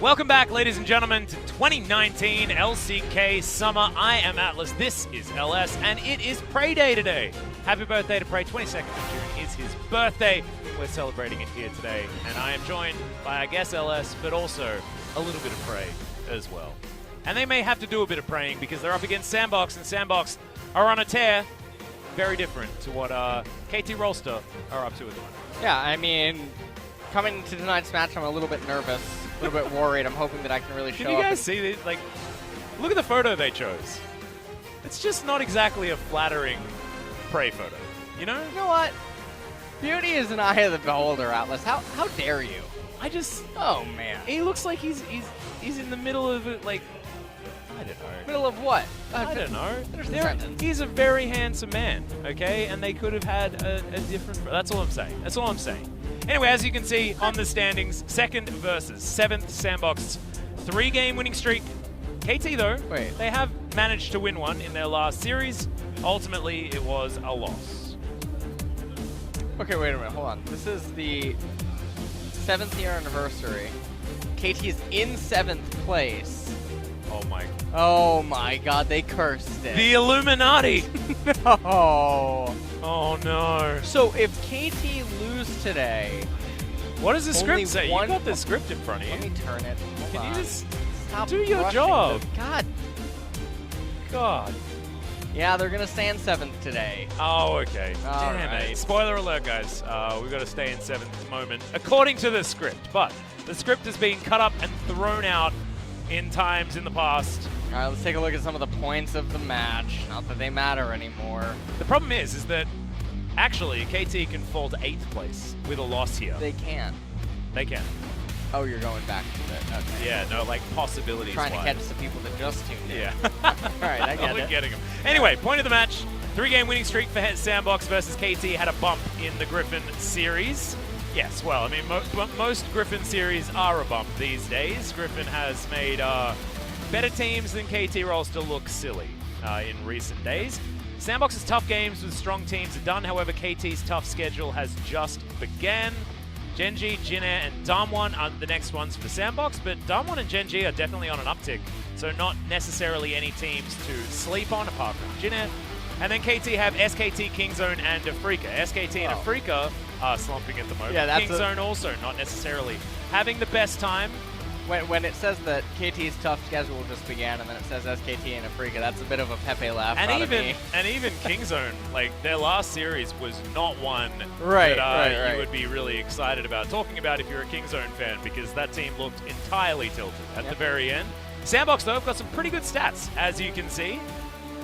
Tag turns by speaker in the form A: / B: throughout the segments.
A: Welcome back, ladies and gentlemen, to 2019 LCK Summer. I am Atlas, this is LS, and it is Prey Day today. Happy birthday to Prey, 22nd of June is his birthday. We're celebrating it here today, and I am joined by, I guess, LS, but also a little bit of Prey as well. And they may have to do a bit of praying because they're up against SANDBOX, and SANDBOX are on a tear. Very different to what KT Rolster are up to at the moment.
B: Yeah, I mean, coming to tonight's match, I'm a little bit nervous. A little bit worried. I'm hoping that I can really show up.
A: Can you guys see this? Like, look at the photo they chose. It's just not exactly a flattering Prey photo, you know?
B: You know what? Beauty is an eye of the beholder, Atlas. How dare you?
A: Oh man. He looks like he's in the middle of it, like, I don't know.
B: Middle of what?
A: I don't know. He's a very handsome man, okay? And they could have had a different. That's all I'm saying. That's all I'm saying. Anyway, as you can see on the standings, 2nd versus 7th SANDBOX, 3-game winning streak. KT though, they have managed to win one in their last series. Ultimately, it was a loss.
B: Okay, wait a minute. Hold on. This is the 7th year anniversary. KT is in 7th place. Oh my god, they cursed it.
A: The Illuminati!
B: No.
A: Oh no.
B: So if KT lose today...
A: What does the script say? You got the script in front of you.
B: Let me turn it.
A: Can you just
B: stop
A: do your job? God.
B: Yeah, they're gonna stay in 7th today.
A: Oh, okay. Damn it. Spoiler alert, guys. We've got to stay in 7th at the moment, according to the script. But the script is being cut up and thrown out in times in the past.
B: All right, let's take a look at some of the points of the match. Not that they matter anymore.
A: The problem is that actually KT can fall to 8th place with a loss here.
B: They can.
A: They can.
B: Oh, you're going back to it. Okay.
A: Yeah, no, like possibilities.
B: Trying to catch the people that just tuned in.
A: Yeah.
B: All right, I get it.
A: Getting them. Anyway, point of the match. 3-game winning streak for SANDBOX versus KT had a bump in the Griffin series. Yes, well, I mean, most Griffin series are a bump these days. Griffin has made better teams than KT Rolster look silly in recent days. SANDBOX's tough games with strong teams are done. However, KT's tough schedule has just began. Genji, Jin Air, and Damwon are the next ones for SANDBOX, but Damwon and Genji are definitely on an uptick, so not necessarily any teams to sleep on apart from Jin Air. And then KT have SKT, Kingzone, and FLICKR. SKT and FLICKR are slumping at the moment.
B: Yeah, that's
A: Kingzone also not necessarily having the best time.
B: When it says that KT's tough schedule just began, and then it says SKT and FLICKR, that's a bit of a Pepe laugh out of me.
A: And even Kingzone, like their last series was not one
B: that
A: you would be really excited about talking about if you're a Kingzone fan, because that team looked entirely tilted at the very end. SANDBOX though have got some pretty good stats, as you can see.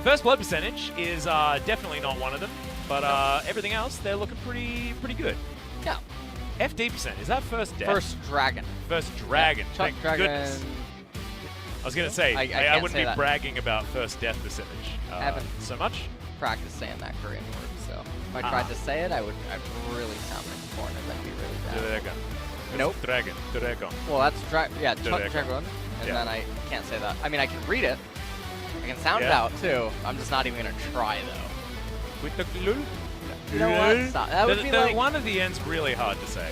A: First blood percentage is definitely not one of them, but everything else they're looking pretty good.
B: Yeah.
A: FD percent, is that first death?
B: First dragon.
A: First dragon.
B: Yeah,
A: Thank goodness. I was going to say, I wouldn't be bragging about first death percentage so much.
B: Practice saying that Korean word, so if I tried to say it, I'd really sound like a foreigner. That'd be really bad.
A: Dragon.
B: Nope.
A: Dragon.
B: Well, that's dragon, and
A: Yeah.
B: then I can't say that. I mean, I can read it. I can sound it out too. I'm just not even gonna try though.
A: With the glue?
B: You know what? Stop. That would be like
A: one of the end's really hard to say.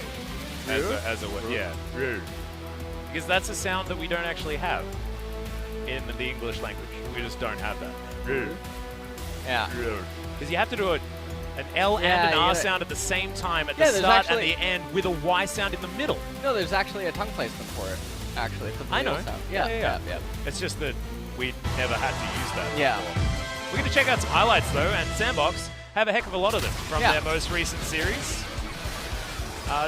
A: As a word. Yeah. Because that's a sound that we don't actually have in the English language. We just don't have that.
B: Yeah.
A: Because you have to do an L and an R sound at the same time at the start and the end with a Y sound in the middle.
B: No, there's actually a tongue placement for it. Actually, for the
A: I know.
B: Sound.
A: Yeah. It's just that we never had to use that.
B: Yeah.
A: Before. We're going to check out some highlights though, and SANDBOX have a heck of a lot of them from their most recent series.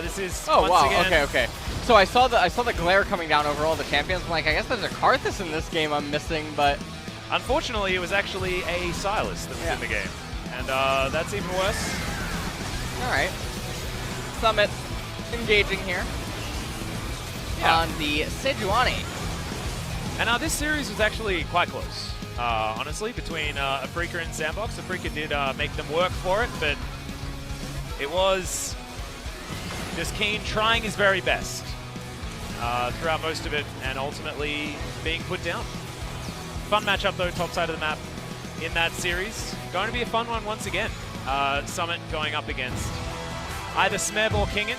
A: This is once again.
B: Okay. So I saw the glare coming down over all the champions. I'm like, I guess there's a Karthus in this game I'm missing, but
A: unfortunately, it was actually a Silas that was in the game, and that's even worse.
B: All right, Summit engaging here on the Sejuani.
A: And this series was actually quite close, honestly, between FLICKR and SANDBOX. FLICKR did make them work for it, but it was just Keen trying his very best throughout most of it and ultimately being put down. Fun matchup, though, top side of the map in that series. Going to be a fun one once again. Summit going up against either Smeb or Kennen.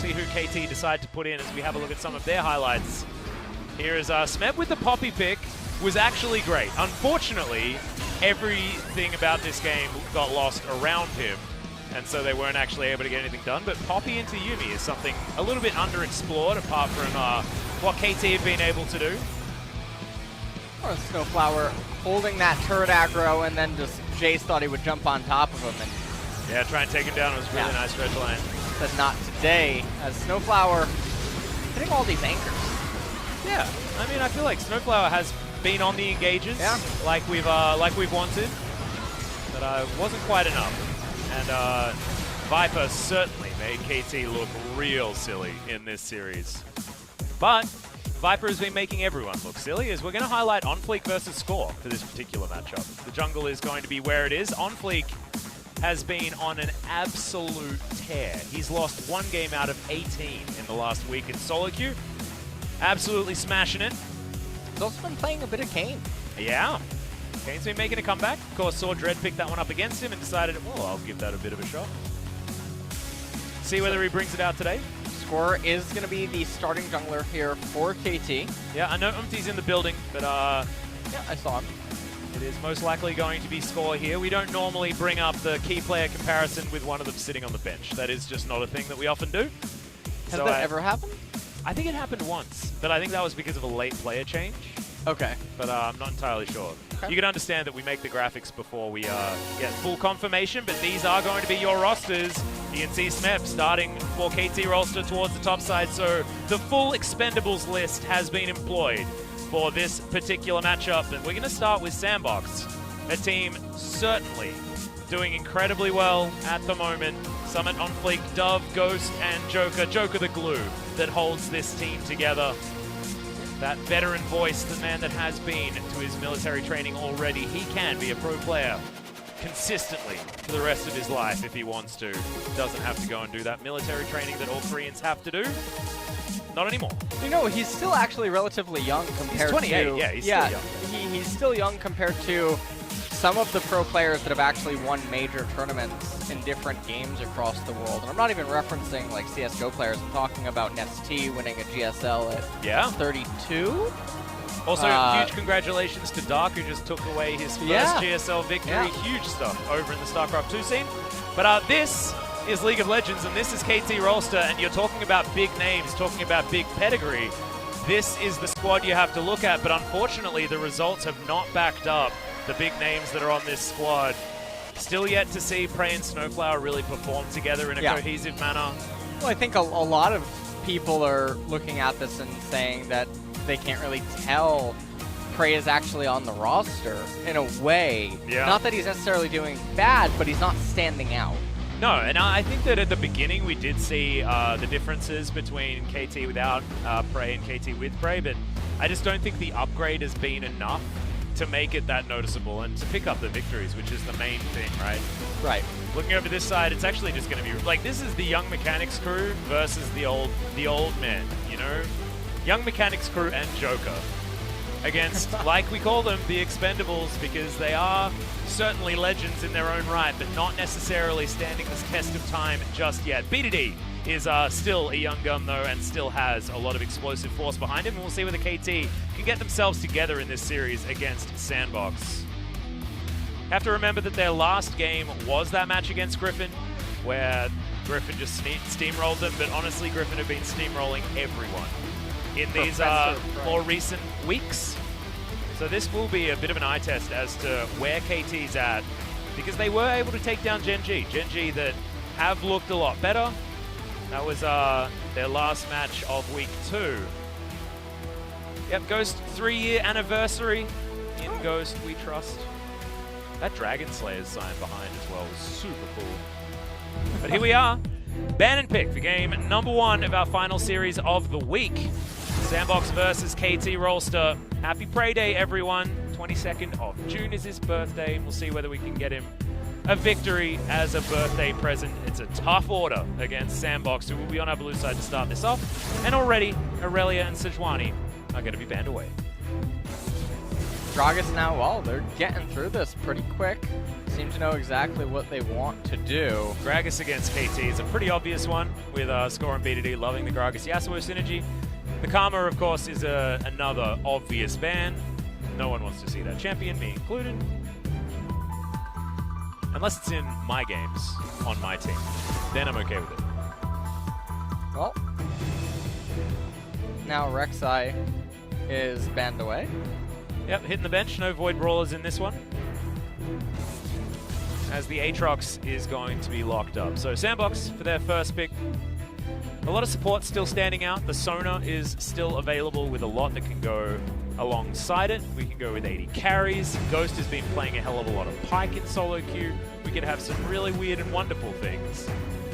A: see who KT decide to put in as we have a look at some of their highlights. Here is Smeb with the Poppy pick. Was actually great. Unfortunately, everything about this game got lost around him, and so they weren't actually able to get anything done. But Poppy into Yuumi is something a little bit underexplored apart from what KT have been able to do.
B: Or SnowFlower holding that turret aggro, and then just Jayce thought he would jump on top of him. And
A: yeah, try and take him down. It was a really nice red line.
B: But not today, as SnowFlower hitting all these anchors.
A: Yeah, I mean, I feel like SnowFlower has been on the engages like we've wanted, but wasn't quite enough. And Viper certainly made KT look real silly in this series. But Viper has been making everyone look silly, as we're going to highlight OnFleek versus Score for this particular matchup. The jungle is going to be where it is. OnFleek has been on an absolute tear. He's lost 1 game out of 18 in the last week in solo queue. Absolutely smashing it.
B: He's also been playing a bit of Kane.
A: Yeah. Kane's been making a comeback. Of course, Saw Dread picked that one up against him and decided, well, I'll give that a bit of a shot. See whether he brings it out today.
B: Score is going to be the starting jungler here for KT.
A: Yeah, I know Umti's in the building, but yeah,
B: I saw him.
A: It is most likely going to be Score here. We don't normally bring up the key player comparison with one of them sitting on the bench. That is just not a thing that we often do.
B: Has that ever happened?
A: I think it happened once, but I think that was because of a late player change.
B: Okay.
A: But I'm not entirely sure.
B: Okay.
A: You can understand that we make the graphics before we get full confirmation, but these are going to be your rosters. You can see Smeb starting for KT Rolster towards the top side, so the full expendables list has been employed for this particular matchup. But we're going to start with SANDBOX, a team certainly doing incredibly well at the moment. Summit, OnFleek, Dove, Ghost, and Joker. Joker the glue that holds this team together. That veteran voice, the man that has been to his military training already. He can be a pro player consistently for the rest of his life if he wants to. Doesn't have to go and do that military training that all Koreans have to do. Not anymore.
B: You know, he's still actually relatively young compared to...
A: He's 28, yeah, he's still young.
B: He's still young compared to some of the pro players that have actually won major tournaments in different games across the world. And I'm not even referencing like CSGO players. I'm talking about Nest-T winning a GSL at 32.
A: Also, huge congratulations to Dark, who just took away his first GSL victory. Huge stuff over in the StarCraft 2 scene. But this is League of Legends, and this is KT Rolster, and you're talking about big names, talking about big pedigree. This is the squad you have to look at, but unfortunately the results have not backed up the big names that are on this squad. Still yet to see Prey and SnowFlower really perform together in a cohesive manner.
B: Well, I think a lot of people are looking at this and saying that they can't really tell Prey is actually on the roster in a way. Yeah. Not that he's necessarily doing bad, but he's not standing out.
A: No, and I think that at the beginning we did see the differences between KT without Prey and KT with Prey, but I just don't think the upgrade has been enough to make it that noticeable and to pick up the victories, which is the main thing, right?
B: Right.
A: Looking over this side, it's actually just going to be like, this is the Young Mechanics crew versus the old men, you know? Young Mechanics crew and Joker against, like we call them, the Expendables, because they are certainly legends in their own right, but not necessarily standing this test of time just yet. BDD is still a young gun, though, and still has a lot of explosive force behind him. And we'll see whether KT can get themselves together in this series against SANDBOX. Have to remember that their last game was that match against Griffin, where Griffin just steamrolled them, but honestly, Griffin have been steamrolling everyone in these more recent weeks. So this will be a bit of an eye test as to where KT's at, because they were able to take down Gen G. Gen G that have looked a lot better. That was their last match of week 2. Yep, Ghost 3-year anniversary. In Ghost we trust. That Dragon Slayer's sign behind as well was super cool. But here we are. Ban and pick for game number 1 of our final series of the week. SANDBOX versus KT Rolster. Happy Prey Day, everyone. 22nd of June is his birthday. We'll see whether we can get him a victory as a birthday present. It's a tough order against SANDBOX, who will be on our blue side to start this off. And already, Aurelia and Sejuani are going to be banned away.
B: Gragas now, well, they're getting through this pretty quick. Seem to know exactly what they want to do.
A: Gragas against KT is a pretty obvious one, with Score and BDD loving the Gragas Yasuo synergy. The Karma, of course, is another obvious ban. No one wants to see that champion, me included. Unless it's in my games on my team. Then I'm okay with it.
B: Well, now Rek'Sai is banned away.
A: Yep, hitting the bench. No Void Brawlers in this one, as the Aatrox is going to be locked up. So SANDBOX for their first pick. A lot of support still standing out. The Sona is still available with a lot that can go alongside it. We can go with 80 carries. Ghost has been playing a hell of a lot of Pyke in solo queue. We could have some really weird and wonderful things,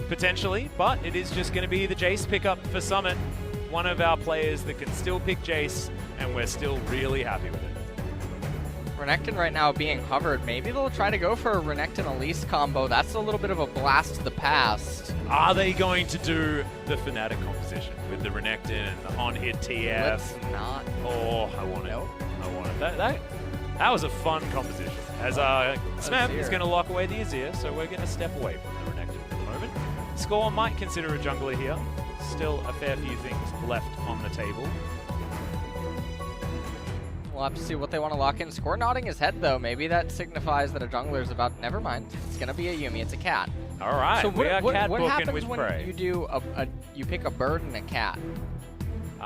A: potentially, but it is just going to be the Jayce pickup for Summit. One of our players that can still pick Jayce, and we're still really happy with it.
B: Renekton right now being hovered. Maybe they'll try to go for a Renekton-Elise combo. That's a little bit of a blast to the past.
A: Are they going to do the Fnatic composition with the Renekton and the on-hit TF?
B: Let's not.
A: Oh, I want it.
B: Nope.
A: I want it. That was a fun composition. As Smeb is going to lock away the Azir, so we're going to step away from the Renekton for the moment. Score might consider a jungler here. Still a fair few things left on the table.
B: We'll have to see what they want to lock in. Score nodding his head, though. Maybe that signifies that a jungler is about... Never mind. It's going to be a Yuumi. It's a cat.
A: All right.
B: So
A: we are cat
B: what
A: booking
B: happens
A: with
B: when
A: prey.
B: you do you pick a bird and a cat?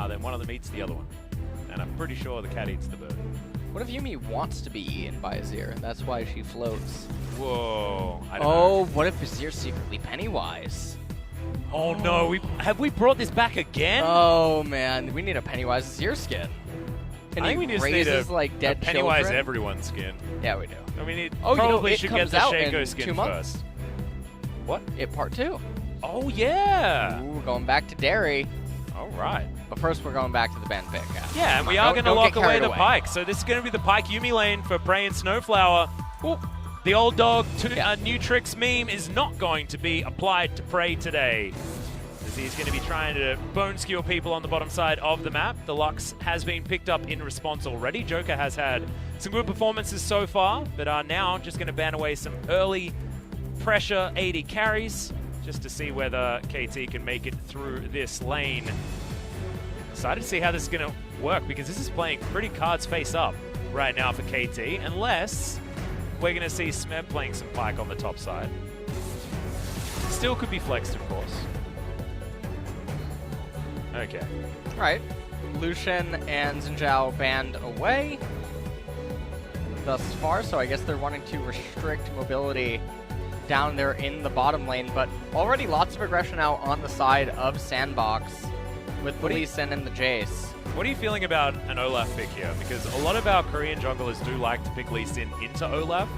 A: Then one of them eats the other one. And I'm pretty sure the cat eats the bird.
B: What if Yuumi wants to be eaten by Azir, and that's why she floats?
A: Whoa. I don't know.
B: What if Azir's secretly Pennywise?
A: Oh, no. Have we brought this back again?
B: Oh, man. We need a Pennywise Azir skin. And
A: I think we just need
B: like dead
A: a Pennywise
B: children.
A: everyone skin.
B: Yeah, we do.
A: I mean, it probably should get the Shaco skin first. What?
B: Part 2.
A: Oh, yeah.
B: Ooh, we're going back to Derry.
A: All right.
B: But first, we're going back to the Ben pick.
A: Yeah, and we are going to lock away the Pyke. So this is going to be the Pyke Yuumi lane for Prey and SnowFlower. Ooh. The old dog new tricks meme is not going to be applied to Prey today, as he's going to be trying to bone skewer people on the bottom side of the map. The Lux has been picked up in response already. Joker has had some good performances so far, but are now just going to ban away some early pressure 80 carries, just to see whether KT can make it through this lane. Excited to see how this is going to work, because this is playing pretty cards face up right now for KT, unless we're going to see Smeb playing some Pyke on the top side. Still could be flexed, of course. Okay.
B: All right. Lucian and Xinjiao banned away thus far, so I guess they're wanting to restrict mobility down there in the bottom lane, but already lots of aggression out on the side of SANDBOX with the Lee Sin and the Jayce.
A: What are you feeling about an Olaf pick here? Because a lot of our Korean junglers do like to pick Lee Sin into Olaf.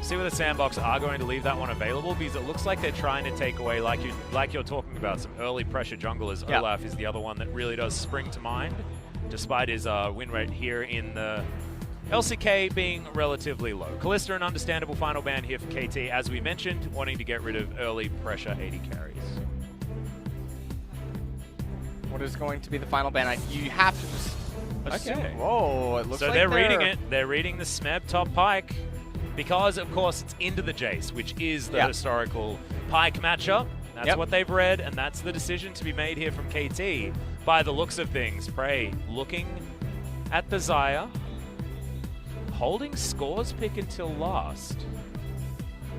A: See whether SANDBOX are going to leave that one available, because it looks like they're trying to take away, like you're talking about, some early pressure junglers. Yep. Olaf is the other one that really does spring to mind, despite his win rate here in the LCK being relatively low. Kalista, an understandable final ban here for KT, as we mentioned, wanting to get rid of early pressure 80 carries.
B: What is going to be the final ban? You have to just...
A: Okay.
B: Whoa, it looks
A: so
B: like
A: they're reading it. They're reading the Smeb top Pyke, because, of course, it's into the Jayce, which is the historical Pyke matchup. That's what they've read, and that's the decision to be made here from KT. By the looks of things, Prey looking at the Xayah, holding Score's pick until last.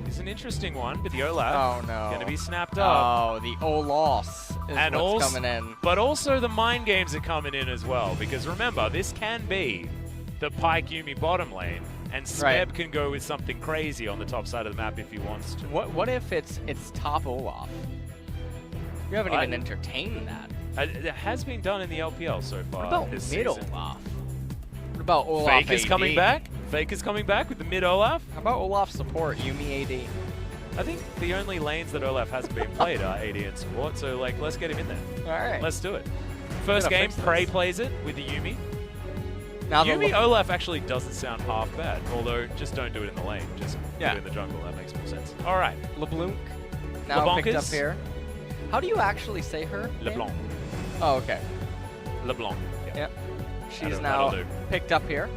A: It's an interesting one, but the Olaf going to be snapped up.
B: Oh, the Olaf is what's coming in.
A: But also the mind games are coming in as well, because remember, this can be the Pyke Yuumi bottom lane, and Smeb can go with something crazy on the top side of the map if he wants to.
B: What if it's top Olaf? You haven't even entertained that.
A: It has been done in the LPL so far.
B: What about
A: this
B: mid
A: season.
B: Olaf? What about Olaf
A: Fake is
B: AD?
A: coming back. Fake is coming back with the mid Olaf.
B: How about Olaf support, Yuumi AD?
A: I think the only lanes that Olaf hasn't been played are AD and support, so like, let's get him in there.
B: All right.
A: Let's do it. First game, Prey plays it with the Yuumi.
B: Now
A: Yuumi Olaf actually doesn't sound half bad, although just don't do it in the lane. Just do it in the jungle. That makes more sense. All right.
B: LeBlanc now picked up here. How do you actually say her
A: LeBlanc.
B: name? Oh, okay.
A: LeBlanc.
B: Yep. She's now picked up here.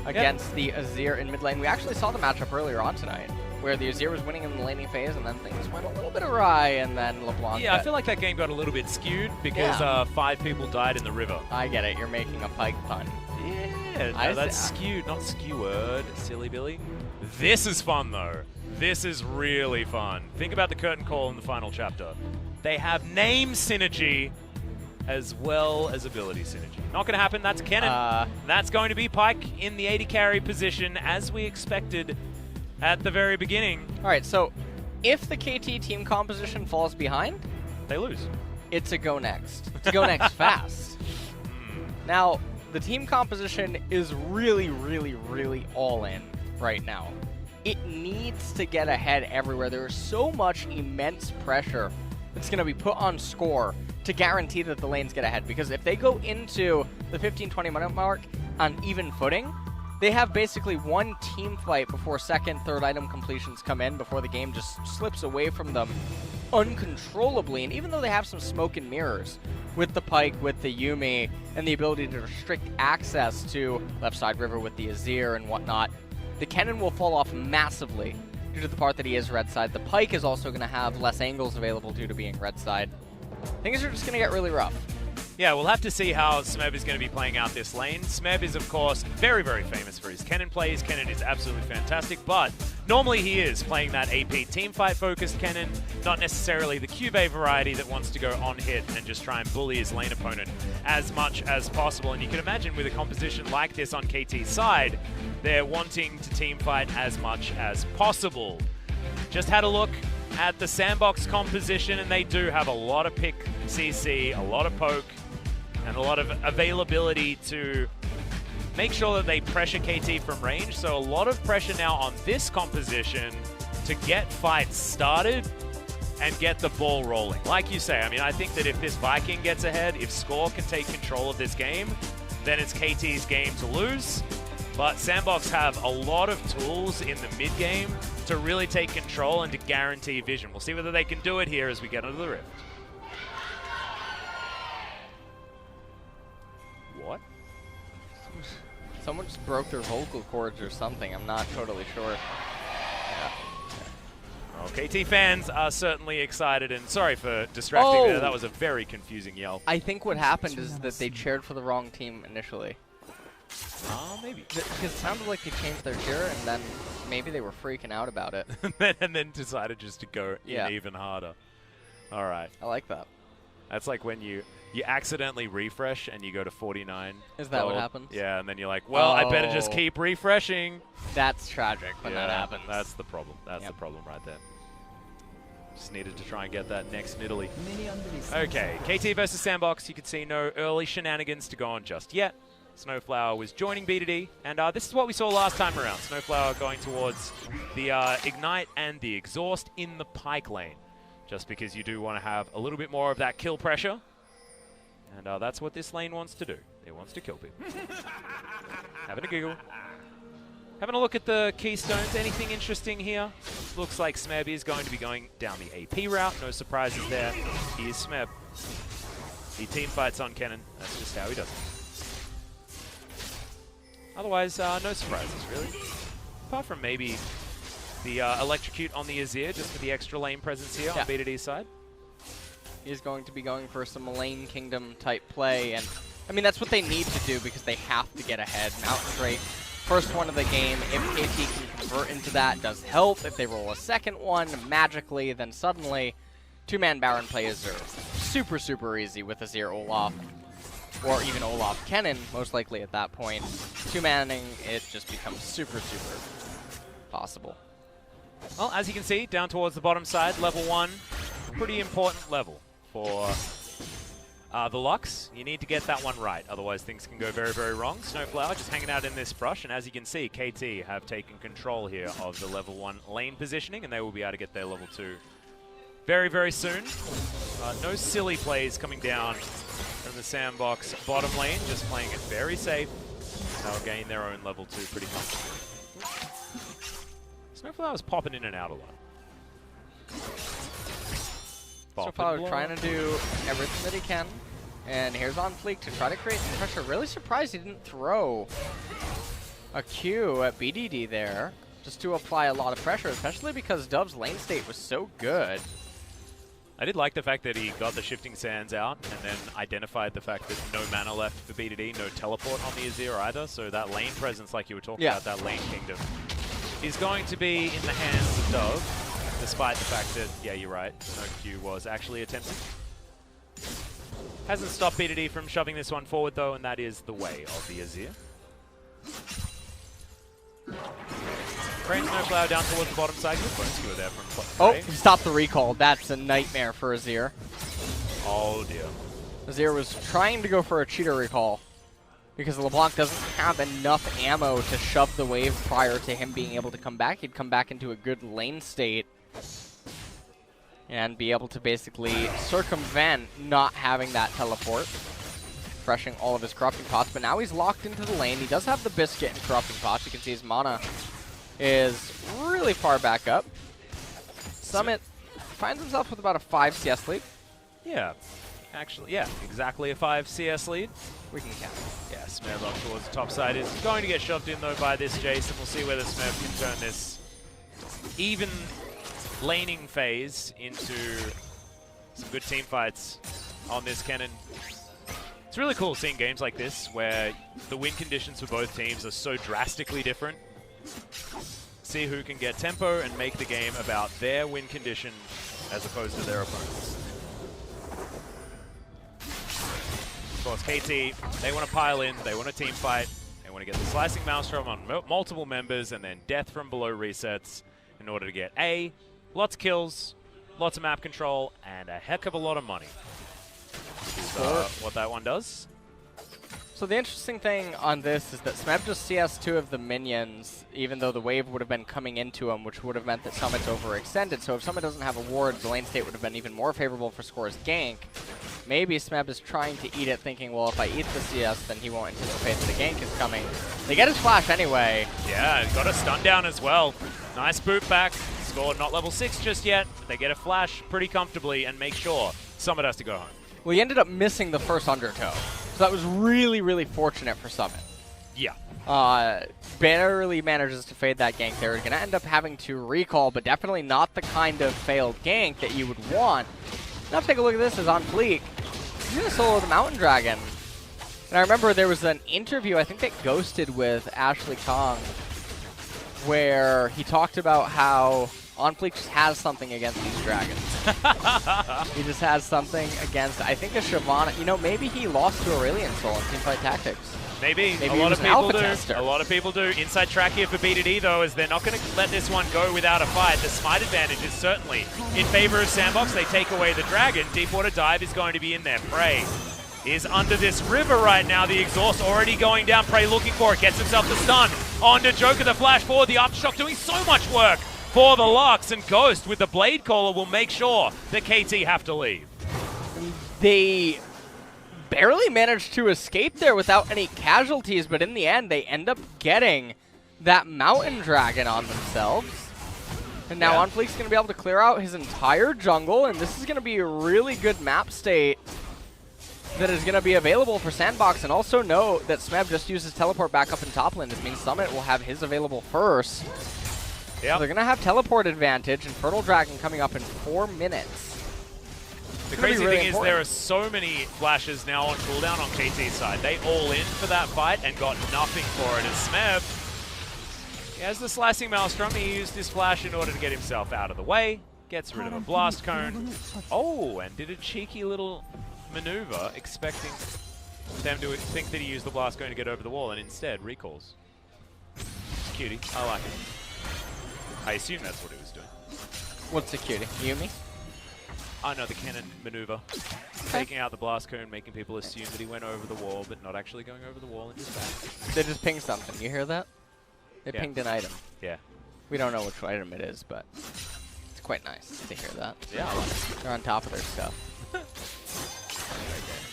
B: against the Azir in mid lane. We actually saw the matchup earlier on tonight, where the Azir was winning in the laning phase, and then things went a little bit awry, and then LeBlanc.
A: Yeah, I feel like that game got a little bit skewed because 5 people died in the river.
B: I get it. You're making a Pyke pun.
A: Yeah, no, that's skewed, not skewered, silly Billy. This is fun, though. This is really fun. Think about the curtain call in the final chapter. They have name synergy as well as ability synergy. Not going to happen. That's Kennen. That's going to be Pyke in the 80 carry position, as we expected at the very beginning.
B: All right, so if the KT team composition falls behind,
A: they lose.
B: It's a go next. It's a go next fast. Now, the team composition is really, really, really all in right now. It needs to get ahead everywhere. There is so much immense pressure that's going to be put on score to guarantee that the lanes get ahead. Because if they go into the 15-20 minute mark on even footing, they have basically one team fight before second, third item completions come in, before the game just slips away from them uncontrollably. And even though they have some smoke and mirrors with the Pyke, with the Yuumi, and the ability to restrict access to left side river with the Azir and whatnot, the Kennen will fall off massively due to the part that he is red side. The Pyke is also going to have less angles available due to being red side. Things are just going to get really rough.
A: Yeah, we'll have to see how Smeb is going to be playing out this lane. Smeb is, of course, very, very famous for his Kennen plays. Kennen is absolutely fantastic, but normally he is playing that AP teamfight-focused Kennen, not necessarily the Cube variety that wants to go on hit and just try and bully his lane opponent as much as possible. And you can imagine with a composition like this on KT's side, they're wanting to teamfight as much as possible. Just had a look at the SANDBOX composition, and they do have a lot of pick CC, a lot of poke, and a lot of availability to make sure that they pressure KT from range. So a lot of pressure now on this composition to get fights started and get the ball rolling. Like you say, I mean, I think that if this Viking gets ahead, if Score can take control of this game, then it's KT's game to lose. But SANDBOX have a lot of tools in the mid game to really take control and to guarantee vision. We'll see whether they can do it here as we get into the Rift. What?
B: Someone just broke their vocal cords or something. I'm not totally sure. Yeah.
A: Well, KT fans are certainly excited, and sorry for distracting there. That was a very confusing yell.
B: I think what happened is that they cheered for the wrong team initially.
A: Maybe.
B: Because it sounded like they changed their cheer, and then maybe they were freaking out about it.
A: and then decided just to go in even harder. All right.
B: I like that.
A: That's like when you accidentally refresh and you go to 49.
B: Is that what happens?
A: Yeah, and then you're like, well, I better just keep refreshing.
B: That's tragic when that happens.
A: That's the problem. That's the problem right there. Just needed to try and get that next Nidalee. Okay, KT versus SANDBOX. You could see no early shenanigans to go on just yet. SnowFlower was joining B2D, and this is what we saw last time around. SnowFlower going towards the Ignite and the Exhaust in the Pyke lane, just because you do want to have a little bit more of that kill pressure, and that's what this lane wants to do. It wants to kill people. Having a giggle. Having a look at the keystones. Anything interesting here? Looks like Smeb is going to be going down the AP route. No surprises there. He is Smeb. He team fights on Kennen. That's just how he does it. Otherwise, no surprises, really. Apart from maybe the Electrocute on the Azir, just for the extra lane presence here on B2D's side.
B: He's going to be going for some Lane Kingdom type play, and I mean, that's what they need to do because they have to get ahead. Mountain Drake, first one of the game. If KT can convert into that, does help. If they roll a second one magically, then suddenly two-man Baron play is super, super easy with Azir Olaf. Or even Olaf Kennen, most likely at that point. Two-manning, it just becomes super, super possible.
A: Well, as you can see, down towards the bottom side, level 1, pretty important level for the Lux. You need to get that one right, otherwise things can go very, very wrong. SnowFlower just hanging out in this brush, and as you can see, KT have taken control here of the level 1 lane positioning, and they will be able to get their level 2 very, very soon. No silly plays coming down from the SANDBOX bottom lane, just playing it very safe. They'll gain their own level 2 pretty comfortably. SnowFlower's popping in and out a lot.
B: SnowFlower trying to do everything that he can. And here's OnFleek to try to create some pressure. Really surprised he didn't throw a Q at BDD there, just to apply a lot of pressure, especially because Dove's lane state was so good.
A: I did like the fact that he got the shifting sands out and then identified the fact that no mana left for BDD, no teleport on the Azir either, so that lane presence, like you were talking about, that lane kingdom, is going to be in the hands of Dove, despite the fact that, yeah, you're right, no Q was actually attempted. Hasn't stopped BDD from shoving this one forward though, and that is the way of the Azir. Crane SnowFlower down towards the bottom side. Good bonus skewer there from
B: Oh, he stopped the recall. That's a nightmare for Azir.
A: Oh dear.
B: Azir was trying to go for a cheater recall because LeBlanc doesn't have enough ammo to shove the wave prior to him being able to come back. He'd come back into a good lane state and be able to basically circumvent not having that teleport, refreshing all of his corrupting pots. But now he's locked into the lane. He does have the biscuit and corrupting pots. You can see his mana is really far back up. Summit finds himself with about a 5 CS lead.
A: Yeah, actually, yeah, exactly a 5 CS lead.
B: We can count.
A: Yeah, Smeb up towards the top side is going to get shoved in though by this Jayce, and we'll see whether Smeb can turn this even laning phase into some good team fights on this Kennen. It's really cool seeing games like this where the win conditions for both teams are so drastically different. See who can get tempo and make the game about their win condition as opposed to their opponents. Of course, KT, they want to pile in, they want a team fight, they want to get the Slicing Maelstrom on multiple members and then death from below resets in order to get A, lots of kills, lots of map control, and a heck of a lot of money. What that one does.
B: So the interesting thing on this is that Smeb just CS2 of the minions, even though the wave would have been coming into him, which would have meant that Summit's overextended. So if Summit doesn't have a ward, the lane state would have been even more favorable for Score's gank. Maybe Smeb is trying to eat it, thinking, well, if I eat the CS, then he won't anticipate that the gank is coming. They get his flash anyway.
A: Yeah, got a stun down as well. Nice boot back. Score not level 6 just yet. But they get a flash pretty comfortably and make sure Summit has to go home.
B: Well, he ended up missing the first undertow. So that was really, really fortunate for Summit.
A: Yeah.
B: Barely manages to fade that gank there. We're going to end up having to recall, but definitely not the kind of failed gank that you would want. Now take a look at this as OnFleek. He's going to solo the Mountain Dragon. And I remember there was an interview, I think that Ghosted with Ashley Kong, where he talked about how OnFleek just has something against these dragons. He just has something against, I think, a Shyvana. You know, maybe he lost to Aurelion Soul in Teamfight Tactics.
A: Maybe a lot of people do. A lot of people do. Inside track here for BDD, though, is they're not going to let this one go without a fight. The smite advantage is certainly in favor of SANDBOX. They take away the dragon. Deepwater Dive is going to be in there. Prey is under this river right now. The exhaust already going down. Prey looking for it. Gets himself the stun. Onto Joker, the flash forward. The aftershock doing so much work for the Lux, and Ghost with the Blade Caller will make sure that KT have to leave.
B: They barely managed to escape there without any casualties, but in the end, they end up getting that Mountain Dragon on themselves. And now OnFleek's going to be able to clear out his entire jungle, and this is going to be a really good map state that is going to be available for SANDBOX. And also note that Smeb just uses teleport back up in top lane. This means Summit will have his available first. Yep. So they're going to have teleport advantage, Infernal Dragon coming up in 4 minutes.
A: The crazy thing is there are so many flashes now on cooldown on KT's side. They all in for that fight and got nothing for it. As Smeb, he has the Slicing Maelstrom. He used his flash in order to get himself out of the way. Gets rid of a Blast Cone. Oh, and did a cheeky little maneuver, expecting them to think that he used the Blast Cone to get over the wall, and instead recalls. Cutie, I like it. I assume that's what he was doing.
B: What's the cutie? Yuumi?
A: Oh no, the Kennen maneuver. Taking out the Blast Cone, making people assume that he went over the wall, but not actually going over the wall and just back.
B: They just pinged something. You hear that? They pinged an item.
A: Yeah.
B: We don't know which item it is, but it's quite nice to hear that.
A: Yeah, I like it.
B: They're on top of their stuff.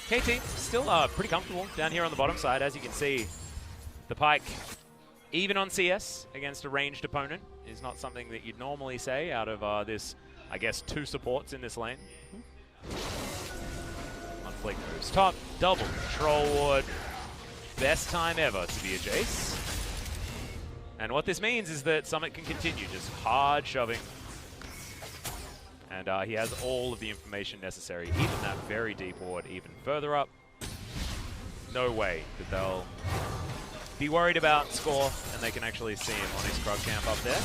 A: KT still pretty comfortable down here on the bottom side. As you can see, the Pyke, even on CS against a ranged opponent, is not something that you'd normally say out of this, I guess, 2 supports in this lane. OnFleek moves top, double control ward. Best time ever to be a Jayce. And what this means is that Summit can continue just hard shoving. And he has all of the information necessary, even that very deep ward, even further up. No way that they'll be worried about score, and they can actually see him on his Krug camp up there.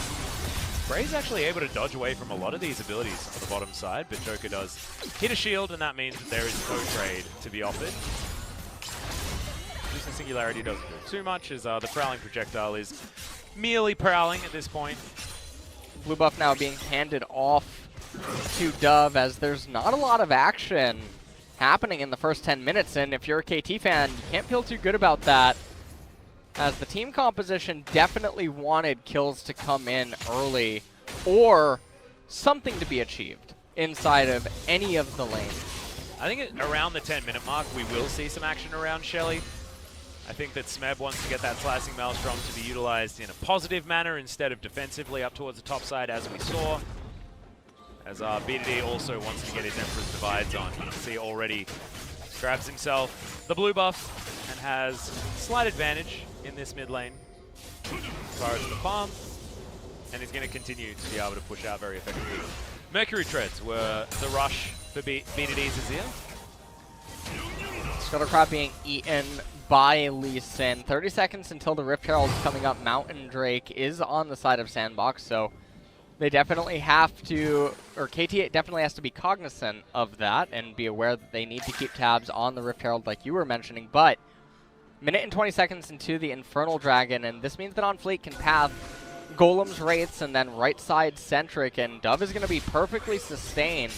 A: Bray's actually able to dodge away from a lot of these abilities on the bottom side, but Joker does hit a shield, and that means that there is no trade to be offered. Using Singularity doesn't do too much, as the Prowling Projectile is merely prowling at this point.
B: Blue buff now being handed off to Dove, as there's not a lot of action happening in the first 10 minutes, and if you're a KT fan, you can't feel too good about that, as the team composition definitely wanted kills to come in early, or something to be achieved inside of any of the lanes.
A: I think around the 10-minute mark, we will see some action around Shelly. I think that Smeb wants to get that Slicing Maelstrom to be utilized in a positive manner instead of defensively up towards the top side, as we saw. As BDD also wants to get his Emperor's Divides on. You can see already grabs himself the blue buff and has slight advantage in this mid lane as far as the farm, and he's going to continue to be able to push out very effectively. Mercury Treads were the rush for BDD's Azir.
B: Scuttlecraft being eaten by Lee Sin. 30 seconds until the Rift Herald's coming up. Mountain Drake is on the side of SANDBOX, so they definitely have to, or KT definitely has to be cognizant of that and be aware that they need to keep tabs on the Rift Herald like you were mentioning. But minute and 20 seconds into the Infernal Dragon, and this means that OnFleek can path Golems, Wraiths, and then right side centric, and Dove is going to be perfectly sustained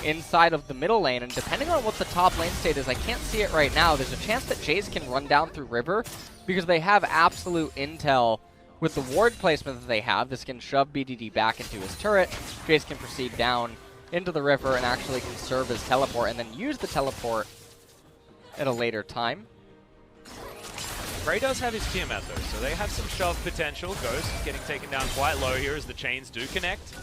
B: inside of the middle lane, and depending on what the top lane state is, I can't see it right now, there's a chance that Jayce can run down through River because they have absolute intel with the ward placement that they have. This can shove BDD back into his turret. Jayce can proceed down into the river and actually conserve his teleport and then use the teleport at a later time.
A: Bray does have his Tiamat though, so they have some shove potential. Ghost getting taken down quite low here as the chains do connect.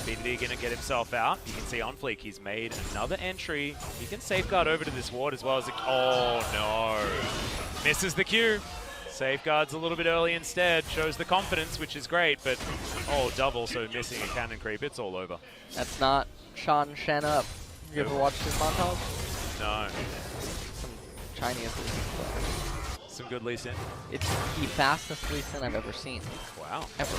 A: BDD gonna get himself out. You can see OnFleek, he's made another entry. He can safeguard over to this ward as well as oh no. Misses the Q. Safeguards a little bit early instead. Shows the confidence, which is great, but oh, Dove also missing a cannon creep. It's all over.
B: That's not Sean Shen up. You ever watched his montage?
A: No.
B: Some Chinese Lee Sin.
A: Some good Lee Sin.
B: It's the fastest Lee Sin I've ever seen.
A: Wow.
B: Ever.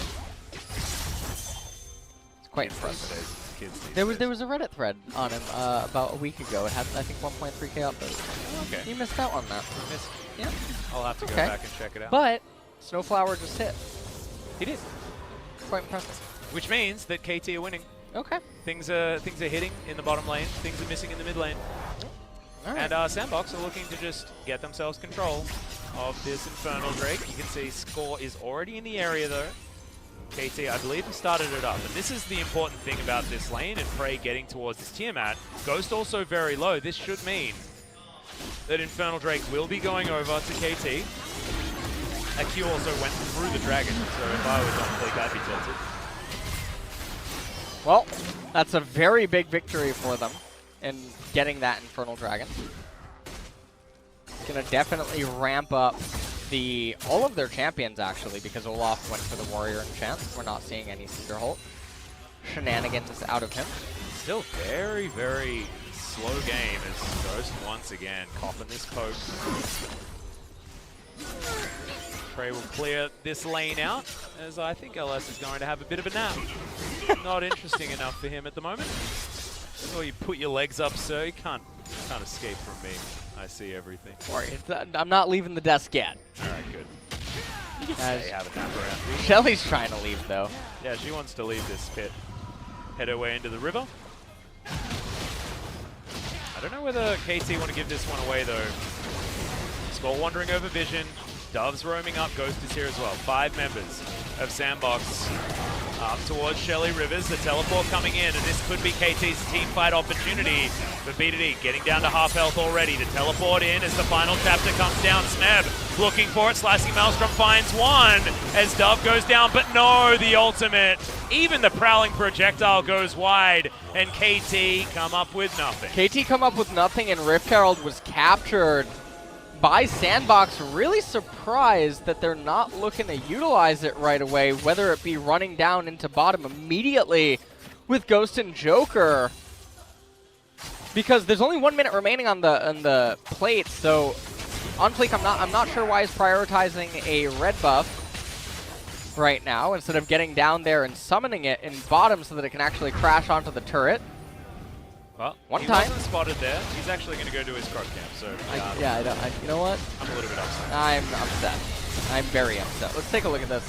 B: Quite impressive.
A: There
B: was a Reddit thread on him about a week ago. It had, I think, 1.3k upvotes.
A: Okay.
B: You missed out on that. Yeah.
A: I'll have to go back and check it out.
B: But SnowFlower just hit.
A: He did.
B: Quite impressive.
A: Which means that KT are winning.
B: Okay.
A: Things are hitting in the bottom lane. Things are missing in the mid lane. Right. And SANDBOX are looking to just get themselves control of this Infernal Drake. You can see score is already in the area though. KT, I believe, has started it up. And this is the important thing about this lane and Prey getting towards this Tiamat. Ghost also very low. This should mean that Infernal Drake will be going over to KT. That Q also went through the dragon, so if I was OnFleek, I'd be tilted.
B: Well, that's a very big victory for them in getting that Infernal Dragon. It's going to definitely ramp up all of their champions, actually, because Olaf went for the Warrior Enchant. We're not seeing any Cinderholt shenanigans out of him.
A: Still very, very slow game as Ghost once again coughing this poke. Prey will clear this lane out, as I think LS is going to have a bit of a nap. Not interesting enough for him at the moment. Oh, you put your legs up, sir. You can't escape from me. I see everything.
B: Sorry, I'm not leaving the desk yet.
A: All right, good. You can stay, have a nap around.
B: Shelly's trying to leave, though.
A: Yeah, she wants to leave this pit. Head her way into the river. I don't know whether KT want to give this one away, though. Skull wandering over Vision. Dove's roaming up. Ghost is here as well. 5 members of SANDBOX up towards Shelly Rivers. The teleport coming in, and this could be KT's team fight opportunity. But BDD getting down to half health already. To teleport in as the final chapter comes down. Smeb looking for it. Slicing Maelstrom finds one as Dove goes down, but no, the ultimate. Even the Prowling Projectile goes wide, and KT come up with nothing.
B: KT come up with nothing, and Rift Herald was captured by SANDBOX. Really surprised that they're not looking to utilize it right away, whether it be running down into bottom immediately with Ghost and Joker. Because there's only 1 minute remaining on the plate, so OnFleek, I'm not sure why he's prioritizing a red buff right now instead of getting down there and summoning it in bottom so that it can actually crash onto the turret.
A: Well,
B: he
A: wasn't spotted there. He's actually going to go to his crop camp. So
B: you know what?
A: I'm a little bit upset.
B: I'm upset. I'm very upset. Let's take a look at this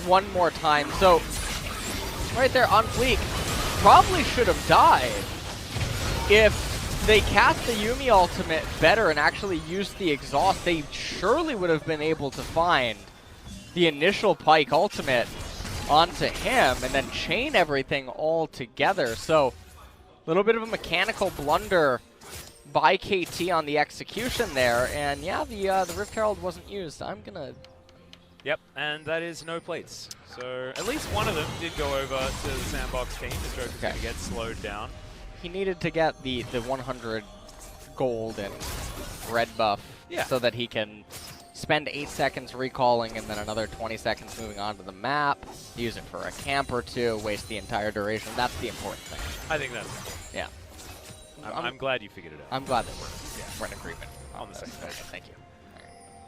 B: one more time. So right there, OnFleek probably should have died if they cast the Yuumi ultimate better and actually used the exhaust. They surely would have been able to find the initial Pyke ultimate onto him and then chain everything all together. So a little bit of a mechanical blunder by KT on the execution there. And yeah, the Rift Herald wasn't used. I'm gonna...
A: Yep, and that is no plates. So at least one of them did go over to the SANDBOX team. The Joker's going to get slowed down.
B: He needed to get the 100 gold and red buff so that he can spend 8 seconds recalling and then another 20 seconds moving on to the map, use it for a camp or two, waste the entire duration. That's the important thing.
A: I think that's...
B: Yeah.
A: I'm glad you figured it out.
B: I'm glad that we're in agreement
A: on the same page.
B: Thank you.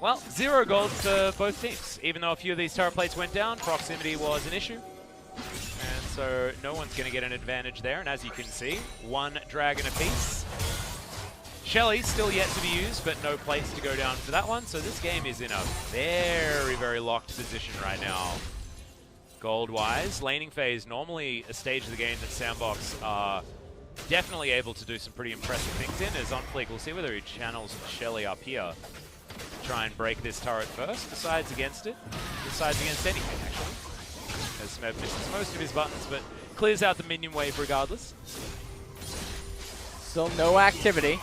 A: Well, 0 gold to both teams. Even though a few of these turret plates went down, proximity was an issue. And so no one's going to get an advantage there. And as you can see, 1 dragon apiece. Shelly's still yet to be used, but no plates to go down for that one. So this game is in a very, very locked position right now. Gold-wise, laning phase, normally a stage of the game that SANDBOX are definitely able to do some pretty impressive things in. As OnFleek, we'll see whether he channels Shelly up here. Try and break this turret first. Decides against it. Decides against anything, actually. As Smeb misses most of his buttons, but clears out the minion wave regardless.
B: Still no activity.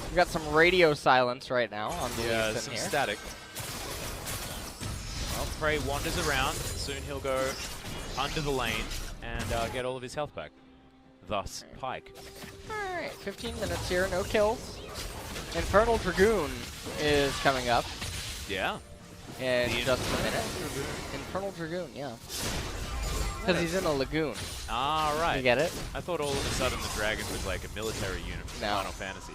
B: We've got some radio silence right now on the
A: some
B: here.
A: Static. Well, Prey wanders around. Soon he'll go under the lane and get all of his health back. Thus, Pyke.
B: Alright, 15 minutes here, no kills. Infernal Dragoon is coming up.
A: Yeah.
B: In just a minute. Infernal Dragoon, yeah. Because he's in a lagoon.
A: Ah, right.
B: You get it?
A: I thought all of a sudden the dragon was like a military unit from Final Fantasy.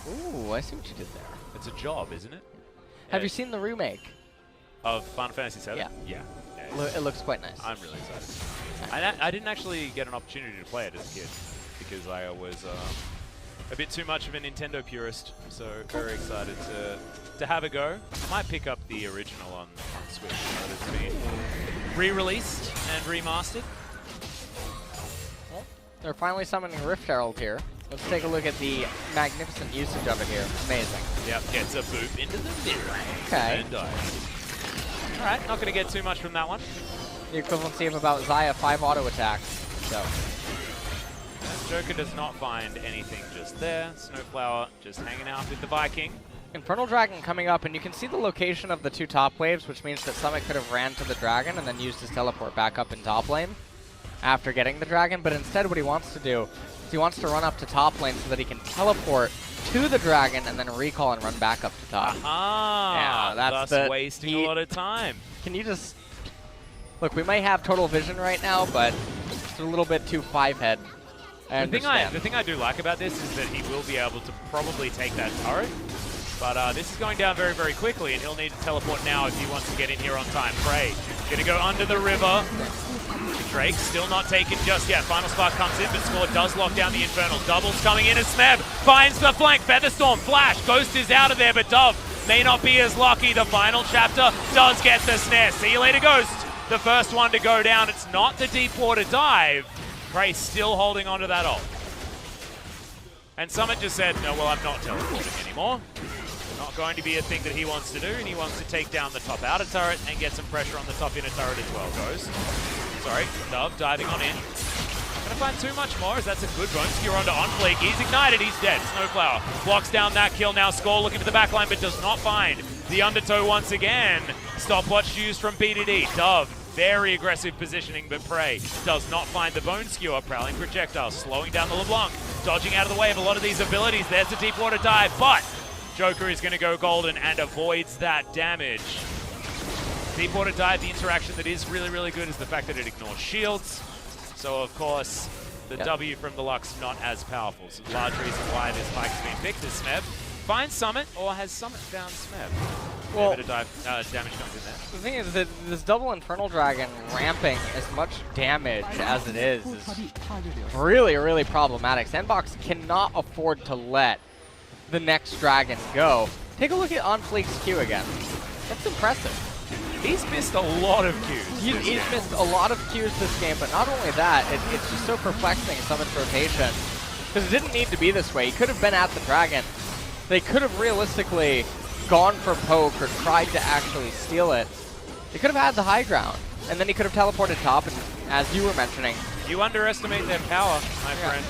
B: Ooh, I see what you did there.
A: It's a job, isn't it?
B: Have you seen the remake?
A: Of Final Fantasy VII?
B: Yeah.
A: Yeah.
B: It looks quite nice.
A: I'm really excited. I didn't actually get an opportunity to play it as a kid because I was a bit too much of a Nintendo purist, so very excited to have a go. I might pick up the original on Switch now that it's been re-released and remastered.
B: Well, they're finally summoning Rift Herald here. Let's take a look at the magnificent usage of it here. Amazing.
A: Yep, gets a boop into the mirror.
B: Okay.
A: And dies. Alright, not going to get too much from that one.
B: The equivalency of about Xayah 5 auto attacks. So.
A: Joker does not find anything just there. SnowFlower just hanging out with the Viking.
B: Infernal Dragon coming up, and you can see the location of the 2 top waves, which means that Summit could have ran to the dragon and then used his teleport back up in top lane after getting the dragon, but instead what he wants to do is he wants to run up to top lane so that he can teleport to the dragon and then recall and run back up to top.
A: Ah,
B: yeah, that's
A: wasting a lot of time.
B: Can you just... Look, we might have total vision right now, but it's a little bit too 5-head.
A: The thing I do like about this is that he will be able to probably take that turret, but this is going down very, very quickly, and he'll need to teleport now if he wants to get in here on time. Prey, gonna go under the river. Drake still not taken just yet. Final Spark comes in, but Score does lock down the Infernal. Doubles coming in as Smeb finds the flank. Featherstorm, Flash, Ghost is out of there, but Dove may not be as lucky. The final chapter does get the snare. See you later, Ghost. The first one to go down. It's not the deep water dive. Prey still holding onto that ult. And Summit just said, no, well, I'm not teleporting anymore. Not going to be a thing that he wants to do, and he wants to take down the top outer turret and get some pressure on the top inner turret as well. Ghost. Sorry, Dove diving on in. Gonna find too much more as that's a good bone skewer onto OnFleek. He's ignited, he's dead. SnowFlower blocks down that kill. Now Score looking for the backline, but does not find the undertow once again. Stopwatch used from BDD. Dove, very aggressive positioning, but Prey does not find the bone skewer. Prowling projectile, slowing down the LeBlanc. Dodging out of the way of a lot of these abilities. There's the deep water dive, but Joker is going to go golden and avoids that damage. Deep water dive, the interaction that is really, really good is the fact that it ignores shields. So, of course, the W from the Lux not as powerful. So, the large reason why this Pyke's been picked is Smeb finds Summit, or has Summit found Smeb? Well, a bit of damage comes in there.
B: The thing is that this double Infernal Dragon ramping as much damage as it is really, really problematic. SANDBOX cannot afford to let the next dragon go. Take a look at OnFleek's Q again. That's impressive.
A: He's missed a lot of Qs.
B: He's missed a lot of Qs this game, but not only that, it's just so perplexing, Summit's rotation. Because it didn't need to be this way. He could have been at the dragon. They could have realistically gone for poke or tried to actually steal it. They could have had the high ground, and then he could have teleported top, and as you were mentioning...
A: You underestimate their power, my friend.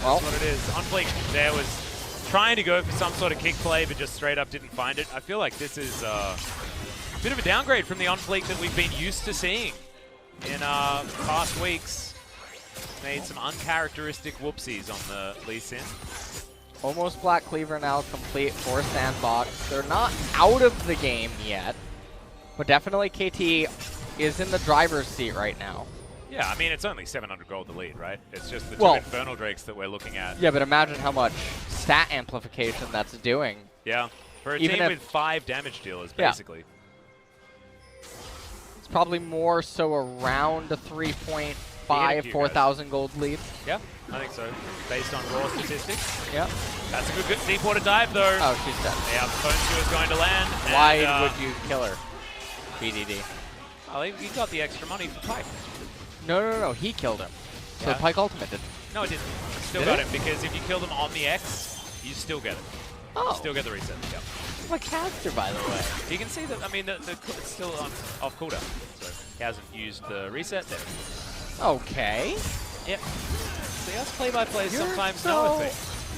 B: Well,
A: that's what it is. OnFleek there was trying to go for some sort of kick play, but just straight up didn't find it. I feel like this is a bit of a downgrade from the OnFleek that we've been used to seeing in past weeks. Made some uncharacteristic whoopsies on the Lee Sin.
B: Almost Black Cleaver now complete for SANDBOX. They're not out of the game yet, but definitely KT is in the driver's seat right now.
A: Yeah, I mean, it's only 700 gold to lead, right? It's just the two Infernal Drakes that we're looking at.
B: Yeah, but imagine how much stat amplification that's doing.
A: Yeah, for a team with 5 damage dealers, basically.
B: Yeah. It's probably more so around a 3.5, 4,000 gold lead.
A: Yeah, I think so, based on raw statistics.
B: Yeah.
A: That's a good deep water dive, though.
B: Oh, she's dead.
A: Yeah, the phone skewer is going to land.
B: Why would you kill her, BDD?
A: Oh, he got the extra money for Pyke.
B: No, he killed him. So Pyke ultimate didn't.
A: No, it didn't. Still got him, because if you kill them on the X, you still get it.
B: Oh.
A: You still get the reset, yeah.
B: What caster, by the way?
A: You can see that, I mean, it's still off cooldown, so he hasn't used the reset there.
B: Okay.
A: Yep. See, us play-by-play sometimes know a thing.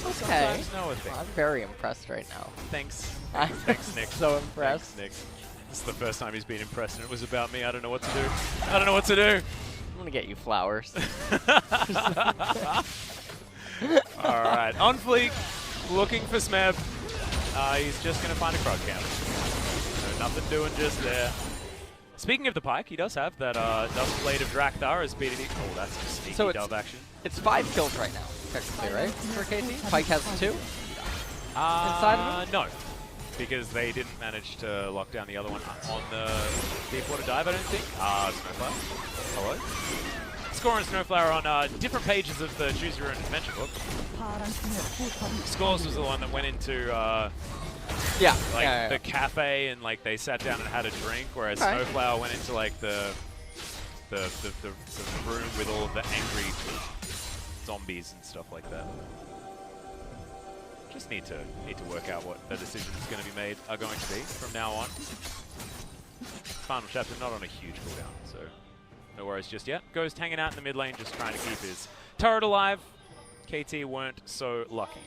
B: Okay.
A: Sometimes know a thing.
B: I'm very impressed right now.
A: Thanks.
B: Thanks,
A: Nick.
B: So impressed.
A: Thanks, Nick. This is the first time he's been impressed, and it was about me. I don't know what to do. I don't know what to do.
B: I'm gonna get you flowers.
A: Alright, OnFleek looking for Smeb. He's just gonna find a Krug camp. So nothing doing just there. Speaking of the Pyke, he does have that Dust Blade of Drakthar as BDD. Oh, that's a sneaky dub action.
B: It's 5 kills right now, technically, right? For KT? Pyke has 2? Inside of him?
A: No. Because they didn't manage to lock down the other one on the deep water dive, I don't think. SnowFlower. Hello? Score and SnowFlower on different pages of the Choose Your Own Adventure book. Scores was the one that went into the cafe and like they sat down and had a drink, whereas SnowFlower went into like the room with all of the angry zombies and stuff like that. Just need to work out what the decisions going to be made are going to be from now on. Final chapter not on a huge cooldown, so no worries just yet. Ghost hanging out in the mid lane, just trying to keep his turret alive. KT weren't so lucky.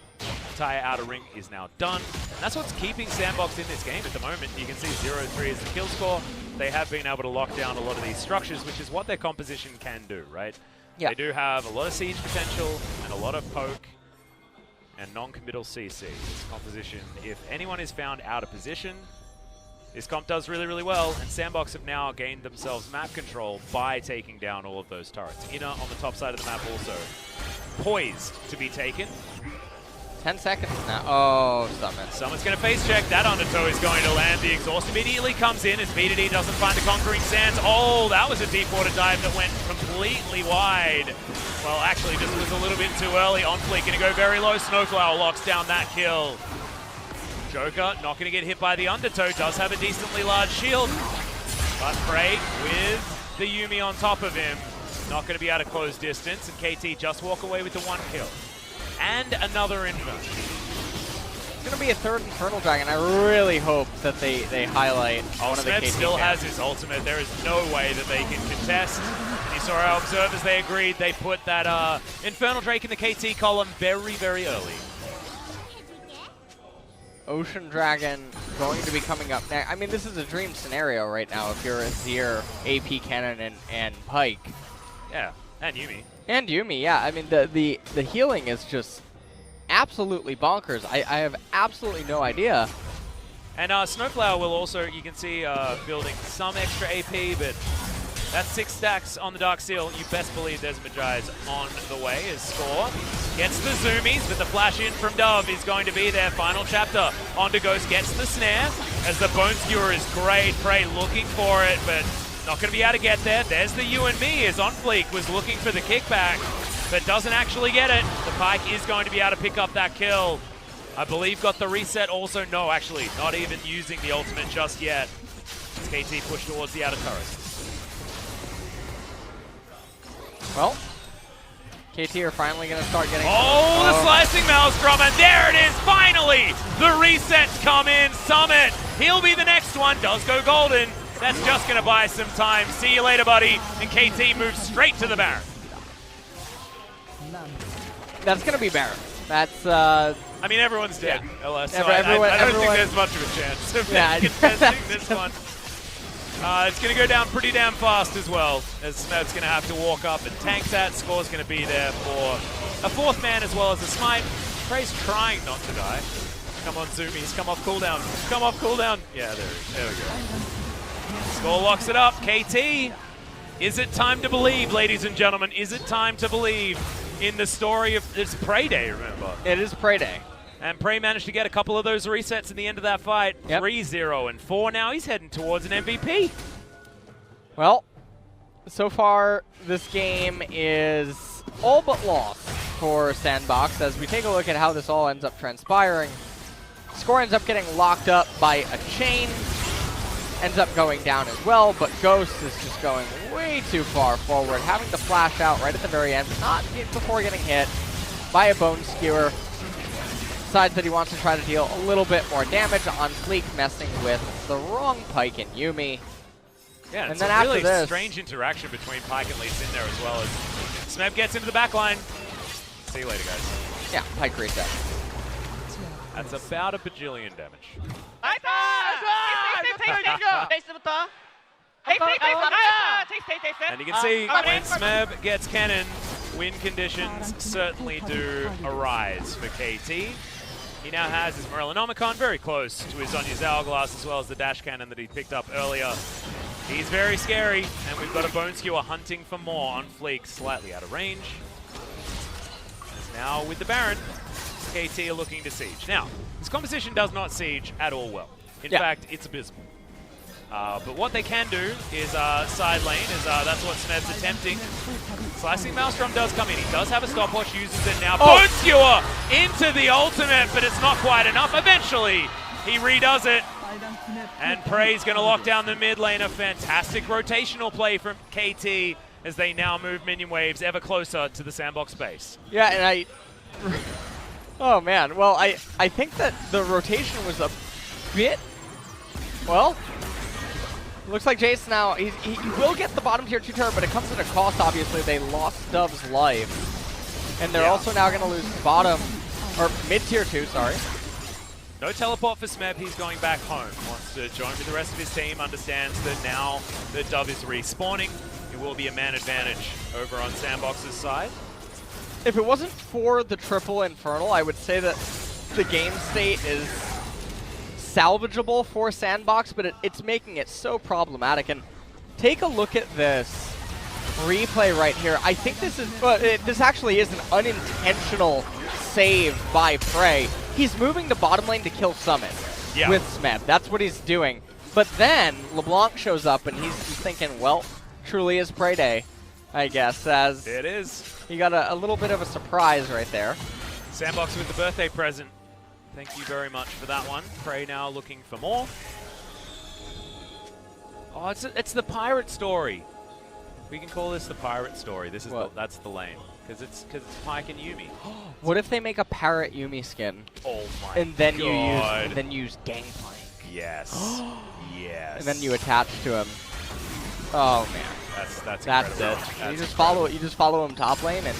A: Entire outer ring is now done. And that's what's keeping SANDBOX in this game at the moment. You can see 0-3 is the kill score. They have been able to lock down a lot of these structures, which is what their composition can do, right? Yeah. They do have a lot of siege potential and a lot of poke and non-committal CC. This composition, if anyone is found out of position, this comp does really, really well, and SANDBOX have now gained themselves map control by taking down all of those turrets. Inner on the top side of the map also poised to be taken.
B: 10 seconds now. Oh, Summit.
A: Summit's going to face check. That undertow is going to land. The exhaust immediately comes in as BDD doesn't find the Conquering Sands. Oh, that was a deep water dive that went completely wide. Well, actually, just was a little bit too early. OnFleek going to go very low. SnowFlower locks down that kill. Joker not going to get hit by the undertow. Does have a decently large shield. But Frey with the Yuumi on top of him. Not going to be out of close distance. And KT just walk away with the 1 kill. And another Inferno.
B: It's going to be a 3rd Infernal Dragon. I really hope that they highlight one of the KT
A: still
B: camps.
A: has his ultimate. There is no way that they can contest. And you saw our observers, they agreed. They put that Infernal Drake in the KT column very, very early.
B: Ocean Dragon going to be coming up next. I mean, this is a dream scenario right now if you're Azir, AP Kennen, and Pyke.
A: Yeah, and Yuumi.
B: And Yuumi, yeah. I mean, the healing is just absolutely bonkers. I have absolutely no idea.
A: And SnowFlower will also, you can see, building some extra AP, but that's 6 stacks on the Dark Seal. You best believe there's Jayce on the way as Score gets the zoomies, but the flash in from Dove is going to be their final chapter. Onto Ghost gets the snare as the Bone Skewer is great. Prey looking for it, but not going to be able to get there. There's the you and me as OnFleek was looking for the kickback, but doesn't actually get it. The Pyke is going to be able to pick up that kill. I believe got the reset also. No, actually, not even using the ultimate just yet. As KT pushed towards the outer turret.
B: Well, KT are finally going to start getting...
A: Oh, the slicing maelstrom, and there it is, finally! The resets come in, Summit. He'll be the next one, does go golden. That's just going to buy some time. See you later, buddy. And KT moves straight to the Baron.
B: That's going to be Baron. That's...
A: I mean, everyone's dead,
B: yeah.
A: LS, so I don't think there's much of a chance of contesting this one. It's going to go down pretty damn fast as well, as Smeb's going to have to walk up and tank that. Score's going to be there for a 4th man as well as a smite. Prey's trying not to die. Come on, Zoomies, come off cooldown. Come off cooldown. Yeah, there we go. Score locks it up. KT, is it time to believe, ladies and gentlemen? Is it time to believe in the story of... It's Prey Day, remember?
B: It is Prey Day.
A: And Prey managed to get a couple of those resets in the end of that fight.
B: Yep.
A: 3-0 and 4. Now he's heading towards an MVP.
B: Well, so far this game is all but lost for SANDBOX. As we take a look at how this all ends up transpiring, Score ends up getting locked up by a chain. Ends up going down as well, but Ghost is just going way too far forward, having to flash out right at the very end, not before getting hit by a Bone Skewer. Decides that he wants to try to deal a little bit more damage. OnFleek messing with the wrong Pyke and Yuumi.
A: Yeah,
B: and
A: it's
B: then
A: a
B: after
A: really
B: this,
A: strange interaction between Pyke and Lee in there as well as Smeb gets into the back line. See you later, guys.
B: Yeah, Pyke reset.
A: That's about a bajillion damage. And you can see when Smeb gets Kennen, win conditions certainly do arise for KT. He now has his Morellonomicon very close to his Zhonya's Hourglass as well as the dash cannon that he picked up earlier. He's very scary, and we've got a Bone Skewer hunting for more. OnFleek slightly out of range. As now with the Baron, KT are looking to siege. Now, this composition does not siege at all well. In fact, it's abysmal. But what they can do is side lane, that's what Smeb's attempting. Slicing Maelstrom does come in. He does have a stopwatch, uses it now. Bone Skewer into the ultimate, but it's not quite enough. Eventually, he redoes it. And Prey's going to lock down the mid lane. A fantastic rotational play from KT as they now move minion waves ever closer to the SANDBOX base.
B: Yeah, and oh man, well, I think that the rotation was a bit, well, looks like Jayce now, he will get the bottom tier 2 turret, but it comes at a cost, obviously. They lost Dove's life. And they're also now going to lose bottom, or mid tier 2, sorry.
A: No teleport for Smeb, he's going back home. Wants to join with the rest of his team, understands that now that Dove is respawning, it will be a man advantage over on SANDBOX's side.
B: If it wasn't for the triple Infernal, I would say that the game state is salvageable for SANDBOX, but it's making it so problematic. And take a look at this replay right here. I think this is, this actually is an unintentional save by Prey. He's moving to bottom lane to kill Summit with Smeb. That's what he's doing. But then LeBlanc shows up and he's thinking, well, truly is Prey Day, I guess, as
A: it is.
B: He got a little bit of a surprise right there.
A: SANDBOX with the birthday present. Thank you very much for that one. Prey now looking for more. Oh, it's the pirate story. We can call this the pirate story. This is that's the lane because it's Pyke and Yuumi.
B: What if they make a parrot Yuumi skin?
A: Oh my
B: and then
A: God.
B: you use Gangplank.
A: Yes. Yes.
B: And then you attach to him. Oh man.
A: That's
B: it. You just follow him top lane and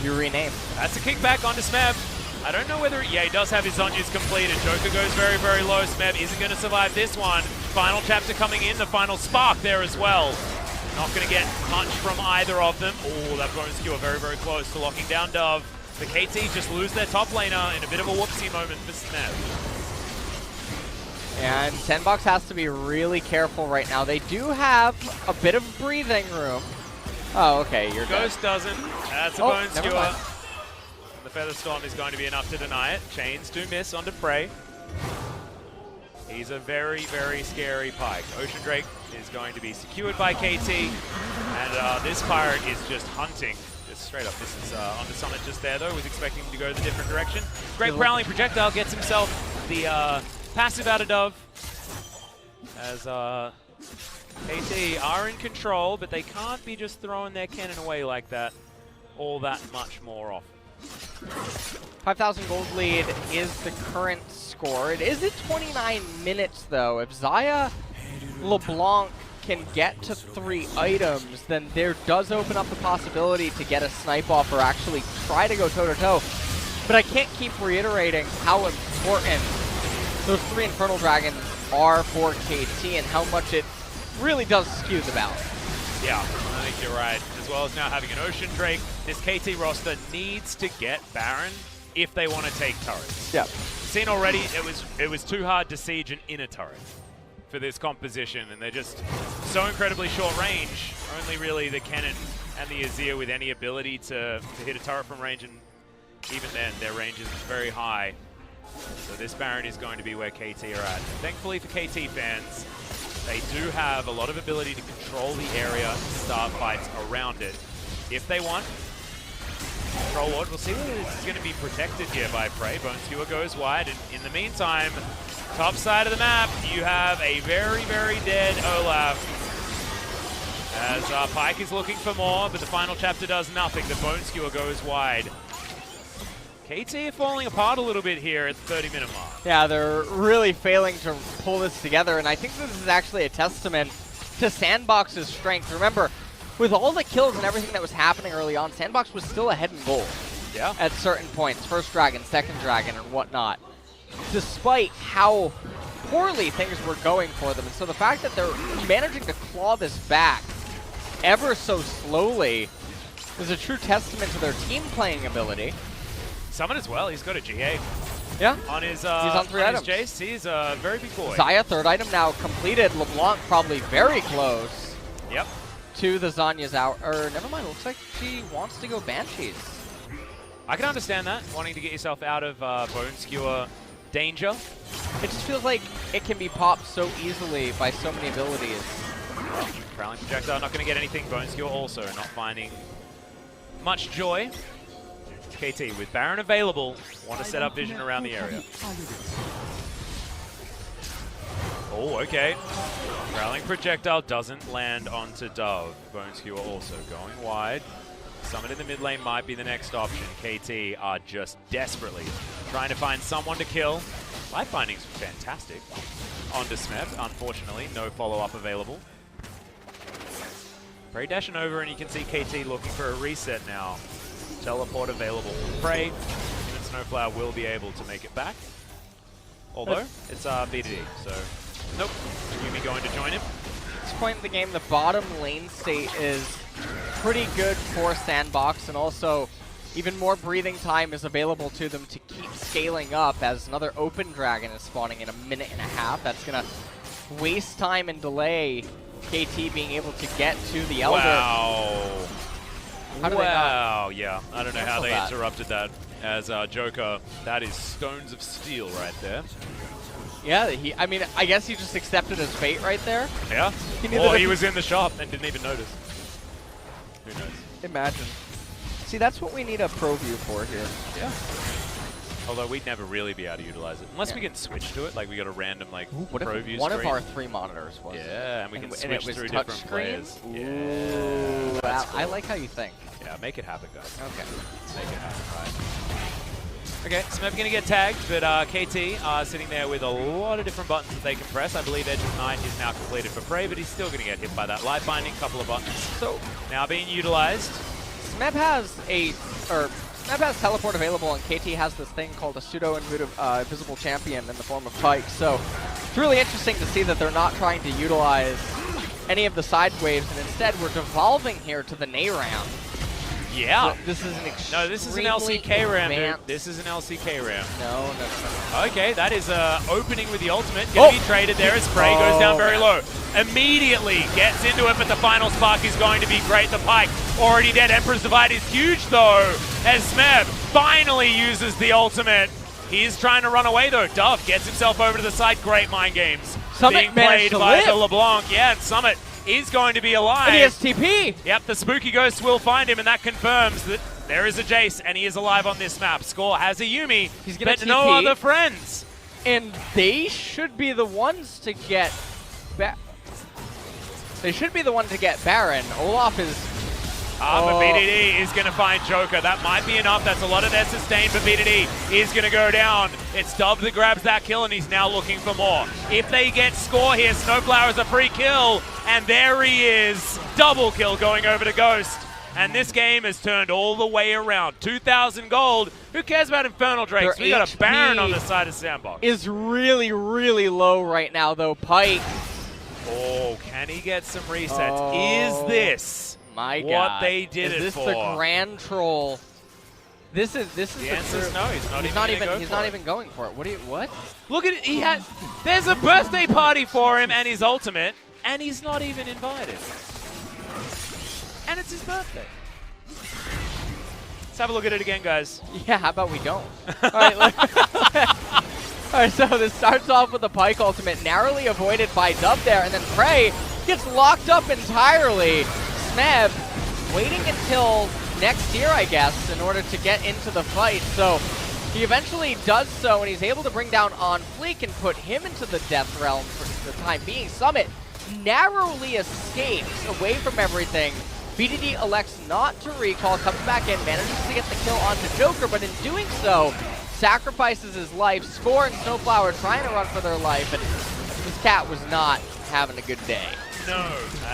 B: you rename.
A: That's a kickback onto Smeb. I don't know whether he does have his Zhonya's completed. Joker goes very, very low. Smeb isn't going to survive this one. Final chapter coming in, the final spark there as well. Not going to get much from either of them. Oh, that Bone Skewer very, very close to locking down Dove. The KT just lose their top laner in a bit of a whoopsie moment for Smeb.
B: And SANDBOX has to be really careful right now. They do have a bit of breathing room. Oh, okay, you're good.
A: Ghost doesn't. That's a bone skewer. The Feather Storm is going to be enough to deny it. Chains do miss onto Prey. He's a very, very scary Pyke. Ocean Drake is going to be secured by KT. And this pirate is just hunting. Just straight up distance onto Summit just there, though. Was expecting him to go the different direction. Great Prowling Projectile gets himself the passive out of Dove. As KT are in control, but they can't be just throwing their Kennen away like that all that much more often.
B: 5,000 gold lead is the current score. It is at 29 minutes, though. If Xayah, LeBlanc can get to 3 items, then there does open up the possibility to get a snipe off or actually try to go toe-to-toe. But I can't keep reiterating how important those 3 Infernal Dragons are for KT and how much it really does skew the balance.
A: Yeah, I think you're right. As well as now having an Ocean Drake, this KT roster needs to get Baron if they want to take turrets.
B: Yeah.
A: Seen already, it was too hard to siege an inner turret for this composition, and they're just so incredibly short range. Only really the Kennen and the Azir with any ability to hit a turret from range, and even then, their range is very high. So this Baron is going to be where KT are at. Thankfully for KT fans, they do have a lot of ability to control the area and start fights around it. If they want, Control Lord, we'll see whether this is going to be protected here by Prey. Bone Skewer goes wide, and in the meantime, top side of the map, you have a very, very dead Olaf. As Pyke is looking for more, but the final chapter does nothing. The Bone Skewer goes wide. KT are falling apart a little bit here at the 30-minute mark.
B: Yeah, they're really failing to pull this together, and I think this is actually a testament to SANDBOX's strength. Remember, with all the kills and everything that was happening early on, SANDBOX was still ahead in gold.
A: Yeah.
B: At certain points, first dragon, second dragon, and whatnot, despite how poorly things were going for them. And so the fact that they're managing to claw this back ever so slowly is a true testament to their team playing ability.
A: Summon as well, he's got a GA.
B: Yeah.
A: On his,
B: he's on 3 items.
A: Jayce, he's a very big boy.
B: Xayah, 3rd item now completed. LeBlanc probably very close.
A: Yep.
B: To the Zanya's out. Or never mind, looks like she wants to go Banshees.
A: I can understand that, wanting to get yourself out of Bone Skewer danger.
B: It just feels like it can be popped so easily by so many abilities.
A: Prowling Projectile, not going to get anything. Bone Skewer also not finding much joy. KT, with Baron available, want to set up vision around the area. Oh, okay. Prowling Projectile doesn't land onto Dove. Bone Skewer also going wide. Summon in the mid lane might be the next option. KT are just desperately trying to find someone to kill. Life Binding's fantastic. Onto Smeb, unfortunately, no follow-up available. Prey dashing over, and you can see KT looking for a reset now. Teleport available for Prey. Even SnowFlower will be able to make it back. Although, it's BDD, so nope. Yuumi going to join him.
B: At this point in the game, the bottom lane state is pretty good for SANDBOX, and also even more breathing time is available to them to keep scaling up as another open dragon is spawning in 1.5 minutes. That's going to waste time and delay KT being able to get to the Elder.
A: Wow.
B: How do they
A: wow, yeah. I don't know how they interrupted that as Joker. That is stones of steel right there.
B: Yeah, I mean, I guess he just accepted his fate right there.
A: Yeah. Or he was in the shop and didn't even notice. Who knows?
B: Imagine. See, that's what we need a pro view for here.
A: Yeah. Although we'd never really be able to utilize it. Unless we can switch to it, like we got a random like pro view
B: one
A: screen.
B: of our 3 monitors was.
A: Yeah, and we can switch through
B: touch
A: different
B: screen?
A: players.
B: Ooh,
A: Yeah. That's cool.
B: I like how you think.
A: Yeah, make it happen, guys.
B: Okay.
A: Make it happen, right. Okay, Smeb going to get tagged, but KT are sitting there with a lot of different buttons that they can press. I believe Edge of Night is now completed for Prey, but he's still going to get hit by that Life Binding, couple of buttons. So now being utilized.
B: Smeb has teleport available, and KT has this thing called a pseudo-invisible champion in the form of Pyke. So it's really interesting to see that they're not trying to utilize any of the side waves, and instead we're devolving here to the Nayround.
A: Yeah.
B: So this is an extremely
A: No, this is an LCK ram, dude.
B: advanced-
A: This is an LCK ram.
B: No.
A: Okay, that is opening with the ultimate. Gonna be traded there as Prey goes down very low. Immediately gets into it, but the final spark is going to be great. The Pyke already dead. Emperor's Divide is huge, though, as Smeb finally uses the ultimate. He is trying to run away, though. Dove gets himself over to the side. Great mind games.
B: Summit
A: being played
B: managed to
A: by
B: live.
A: the LeBlanc. Yeah, and Summit is going to be alive.
B: And he has TP.
A: Yep, the Spooky Ghost will find him, and that confirms that there is a Jayce, and he is alive on this map. Score has a Yuumi,
B: He's gonna
A: but
B: TP.
A: no other friends.
B: And they should be the ones to get They should be the one to get Baron. Olaf is...
A: But BDD is going to find Joker. That might be enough. That's a lot of their sustain, but BDD is going to go down. It's Dove that grabs that kill, and he's now looking for more. If they get score here, SnowFlower is a free kill, and there he is. Double kill going over to Ghost. And this game has turned all the way around. 2,000 gold. Who cares about Infernal Drakes? We got a Baron on the side of SANDBOX.
B: Is really, really low right now, though. Pyke.
A: Oh, can he get some resets? Is this
B: my
A: what
B: God.
A: they did
B: is
A: it
B: this
A: for?
B: The Grand Troll. This is
A: the answer is no. He's not
B: even going for it. What?
A: Look at it. There's a birthday party for him and his ultimate, and he's not even invited. And it's his birthday. Let's have a look at it again, guys.
B: Yeah, how about we don't? All right, Alright, so this starts off with the Pyke ultimate, narrowly avoided by Dub there, and then Prey gets locked up entirely. Smeb waiting until next year, I guess, in order to get into the fight. So he eventually does so, and he's able to bring down OnFleek and put him into the death realm for the time being. Summit narrowly escapes away from everything. BDD elects not to recall, comes back in, manages to get the kill onto Joker, but in doing so, sacrifices his life. Score and SnowFlower trying to run for their life, and this cat was not having a good day.
A: No,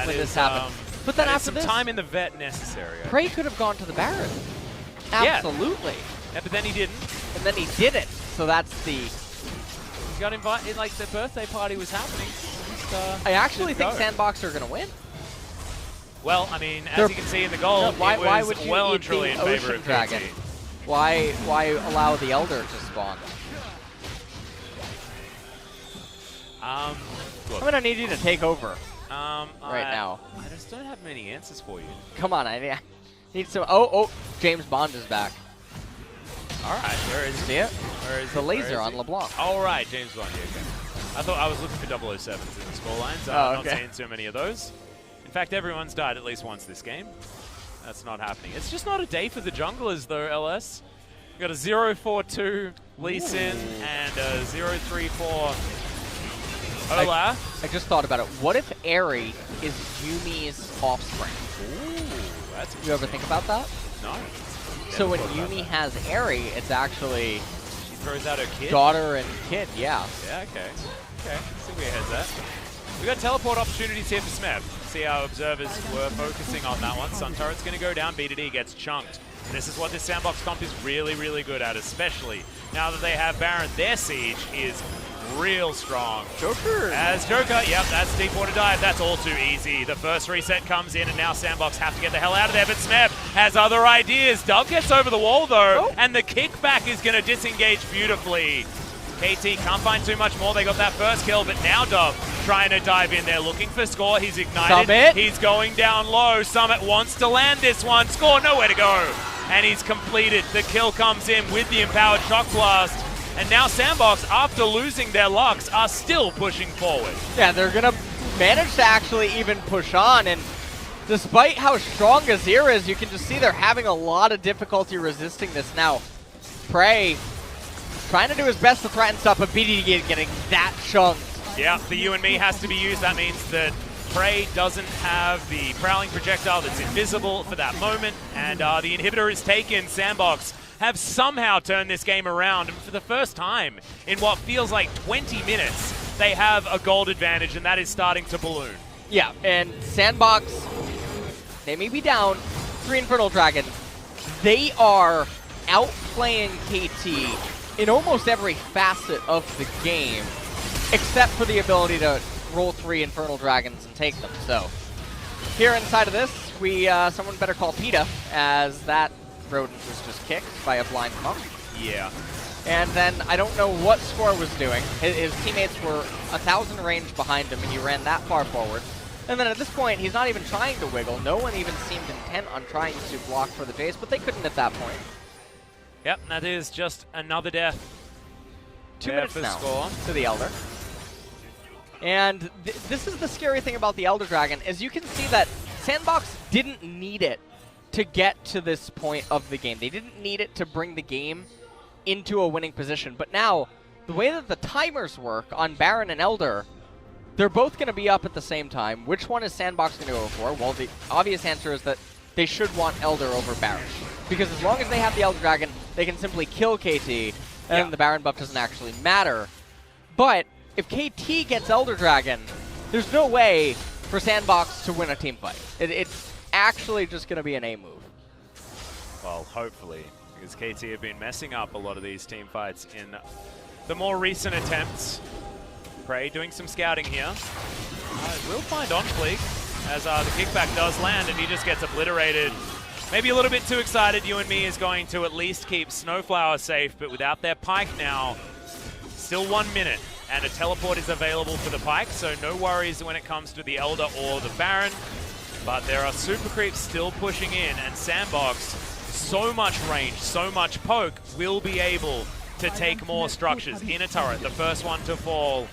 B: when this happened. But then after this,
A: time in the vet necessary.
B: Prey could have gone to the Baron. Absolutely.
A: Yeah, but then he didn't.
B: And then he didn't. So that's the...
A: He got invited, like the birthday party was happening.
B: I actually think SANDBOX are going to win.
A: Well, I mean, as you can see in the goal,
B: why would you
A: well
B: eat
A: and truly
B: the
A: in favor
B: Ocean
A: of
B: Dragon?
A: KT.
B: Why allow the Elder to spawn?
A: I'm
B: going to need you to take over
A: right
B: now.
A: I just don't have many answers for you.
B: Come on, I need some... Oh, James Bond is back.
A: All right, where is
B: See it?
A: Where is
B: the laser on LeBlanc.
A: All right, James Bond. Yeah, okay. I thought I was looking for 007s in the scorelines. I'm not seeing too many of those. In fact, everyone's died at least once this game. That's not happening. It's just not a day for the junglers, though, LS. We've got a 0-4-2 Lee Sin and a 0-3-4 Olaf.
B: I just thought about it. What if Airy is Yuumi's offspring?
A: Ooh, that's
B: you ever think about that?
A: No.
B: So when Yuumi has Airy, it's actually...
A: She throws out her kid?
B: Daughter and kid, yeah.
A: Yeah, okay. Okay, see where your head's at. We got teleport opportunities here for Smeb. See how observers were focusing on that one. Sun Turret's going to go down. BDD gets chunked. And this is what this SANDBOX comp is really, really good at, especially now that they have Baron. Their siege is real strong.
B: Joker.
A: As Joker, yep, that's deep water dive. That's all too easy. The first reset comes in, and now SANDBOX have to get the hell out of there. But Smeb has other ideas. Dove gets over the wall, though, and the kickback is going to disengage beautifully. KT can't find too much more. They got that first kill, but now Dove trying to dive in there, looking for Score. He's ignited.
B: Summit.
A: He's going down low. Summit wants to land this one. Score, nowhere to go. And he's completed. The kill comes in with the empowered shock blast. And now SANDBOX, after losing their Lux, are still pushing forward.
B: Yeah, they're going to manage to actually even push on. And despite how strong Azir is, you can just see they're having a lot of difficulty resisting this now. Prey trying to do his best to threaten stuff, but BDD getting that chunked.
A: Yeah, the you and me has to be used. That means that Prey doesn't have the Prowling projectile that's invisible for that moment, and the inhibitor is taken. SANDBOX have somehow turned this game around, and for the first time in what feels like 20 minutes, they have a gold advantage, and that is starting to balloon.
B: Yeah, and SANDBOX, they may be down 3 Infernal Dragons. They are outplaying KT in almost every facet of the game, except for the ability to roll 3 Infernal Dragons and take them. So, here inside of this, someone better call PETA, as that rodent was just kicked by a blind monk.
A: Yeah.
B: And then I don't know what Score was doing. His teammates were 1,000 range behind him, and he ran that far forward. And then at this point, he's not even trying to wiggle. No one even seemed intent on trying to block for the Jayce, but they couldn't at that point.
A: Yep, that is just another death.
B: 2 minutes now
A: Score
B: to the Elder. And this is the scary thing about the Elder Dragon, is you can see that SANDBOX didn't need it to get to this point of the game. They didn't need it to bring the game into a winning position. But now, the way that the timers work on Baron and Elder, they're both going to be up at the same time. Which one is SANDBOX going to go for? Well, the obvious answer is that they should want Elder over Baron. Because as long as they have the Elder Dragon, they can simply kill KT, and the Baron buff doesn't actually matter. But if KT gets Elder Dragon, there's no way for SANDBOX to win a team fight. It's actually just going to be an A move.
A: Well, hopefully, because KT have been messing up a lot of these team fights in the more recent attempts. Prey doing some scouting here. We'll find OnFleek as the kickback does land, and he just gets obliterated. Maybe a little bit too excited. Yuumi is going to at least keep SnowFlower safe, but without their Pyke now, still 1 minute. And a teleport is available for the Pyke, so no worries when it comes to the Elder or the Baron. But there are super creeps still pushing in, and SANDBOX, so much range, so much poke, will be able to take more structures in a turret. The first one to fall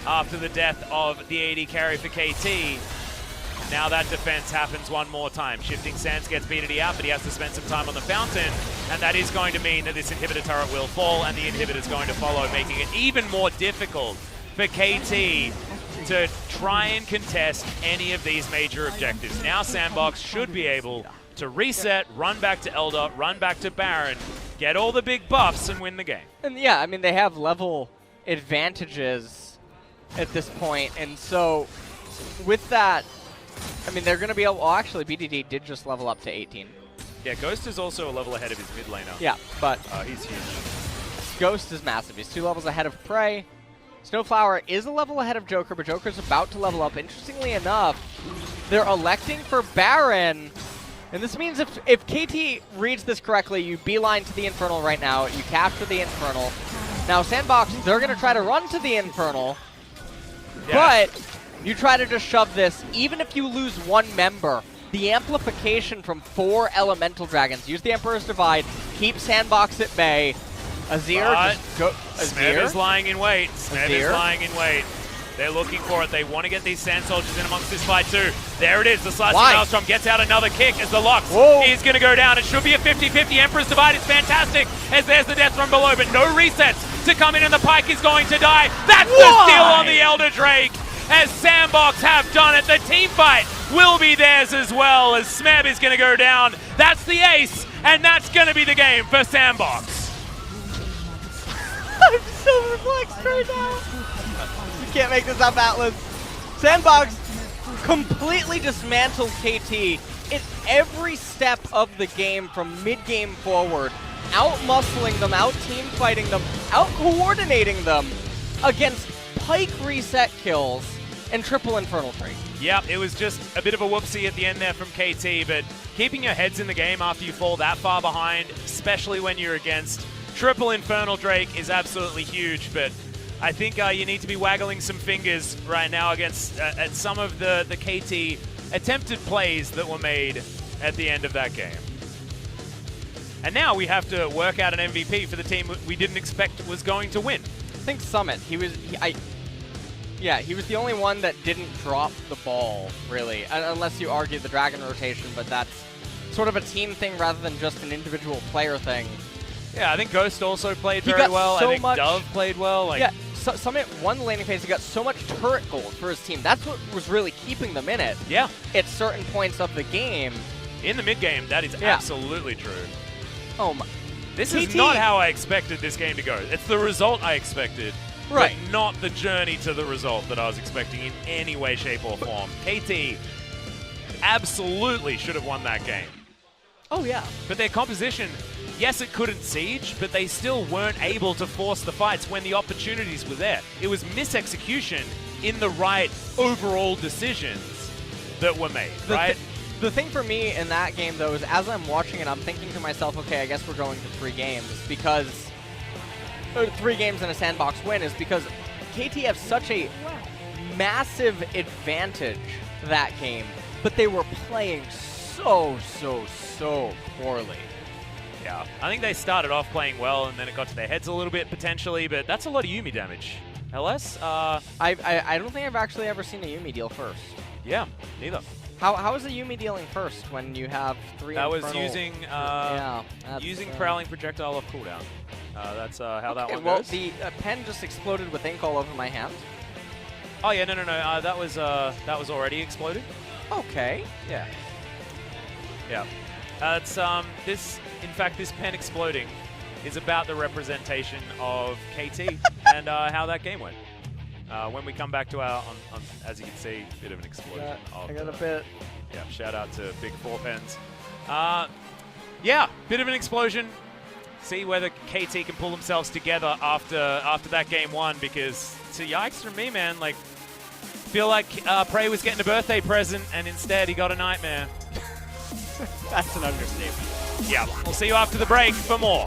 A: after the death of the AD carry for KT. Now that defense happens one more time. Shifting Sands gets BDD out, but he has to spend some time on the fountain, and that is going to mean that this inhibitor turret will fall, and the inhibitor is going to follow, making it even more difficult for KT to try and contest any of these major objectives. Now SANDBOX should be able to reset, run back to Elder, run back to Baron, get all the big buffs, and win the game.
B: And yeah, I mean, they have level advantages at this point, and so with that, I mean, they're going to be able... Well, actually, BDD did just level up to 18.
A: Yeah, Ghost is also a level ahead of his mid laner.
B: Yeah, but...
A: he's huge.
B: Ghost is massive. He's 2 levels ahead of Prey. SnowFlower is a level ahead of Joker, but Joker's about to level up. Interestingly enough, they're electing for Baron. And this means if KT reads this correctly, you beeline to the Infernal right now. You capture the Infernal. Now, SANDBOX, they're going to try to run to the Infernal. Yeah. But you try to just shove this. Even if you lose 1 member, the amplification from 4 Elemental Dragons. Use the Emperor's Divide. Keep SANDBOX at bay. Azir, just go.
A: Smeb is lying in wait. Smeb is lying in wait. They're looking for it. They want to get these Sand Soldiers in amongst this fight too. There it is. The Slicing Maelstrom gets out another kick as the Lux is going to go down. It should be a 50-50. Emperor's Divide is fantastic as there's the death from below, but no resets to come in, and the Pyke is going to die. That's the steal on the Elder Drake. As SANDBOX have done it, the team fight will be theirs as well, as Smeb is going to go down. That's the ace, and that's going to be the game for SANDBOX.
B: I'm so perplexed right now. You can't make this up, Atlas. SANDBOX completely dismantled KT in every step of the game from mid-game forward, out-muscling them, out-team-fighting them, out-coordinating them against Pyke reset kills and triple Infernal Drake.
A: Yep, it was just a bit of a whoopsie at the end there from KT, but keeping your heads in the game after you fall that far behind, especially when you're against triple Infernal Drake, is absolutely huge. But I think you need to be waggling some fingers right now against at some of the KT attempted plays that were made at the end of that game. And now we have to work out an MVP for the team we didn't expect was going to win.
B: I think Summit. He was the only one that didn't drop the ball, really, unless you argue the Dragon rotation, but that's sort of a team thing rather than just an individual player thing.
A: Yeah, I think Ghost also played very well. I think Dove played well.
B: Yeah, Summit won the laning phase. He got so much turret gold for his team. That's what was really keeping them in it.
A: Yeah.
B: At certain points of the game.
A: In the mid-game, that is absolutely true.
B: Oh my.
A: This is not how I expected this game to go. It's the result I expected, but not the journey to the result that I was expecting in any way, shape, or form. KT absolutely should have won that game.
B: Oh, yeah.
A: But their composition, yes, it couldn't siege, but they still weren't able to force the fights when the opportunities were there. It was misexecution in the right overall decisions that were made, right?
B: The thing for me in that game, though, is as I'm watching it, I'm thinking to myself, okay, I guess we're going to 3 games because... 3 games and a SANDBOX win is because KT have such a massive advantage that game, but they were playing so poorly.
A: Yeah, I think they started off playing well and then it got to their heads a little bit potentially, but that's a lot of Yuumi damage. LS?
B: I don't think I've actually ever seen a Yuumi deal first.
A: Yeah, neither.
B: How is a Yuumi dealing first when you have 3
A: That was
B: infernal...
A: using Prowling Projectile off cooldown. That's how that one
B: well,
A: goes.
B: the pen just exploded with ink all over my hand.
A: Oh yeah, no. That was already exploded.
B: Okay.
A: Yeah. Yeah. It's this. In fact, this pen exploding is about the representation of KT and how that game went. When we come back to our, as you can see, bit of an explosion.
B: I got a bit.
A: Yeah. Shout out to Big 4 Pens. Yeah, bit of an explosion. See whether KT can pull themselves together after that game 1, because to yikes from me, man. Like, feel like Prey was getting a birthday present and instead he got a nightmare.
B: That's an understatement.
A: Yeah, we'll see you after the break for more.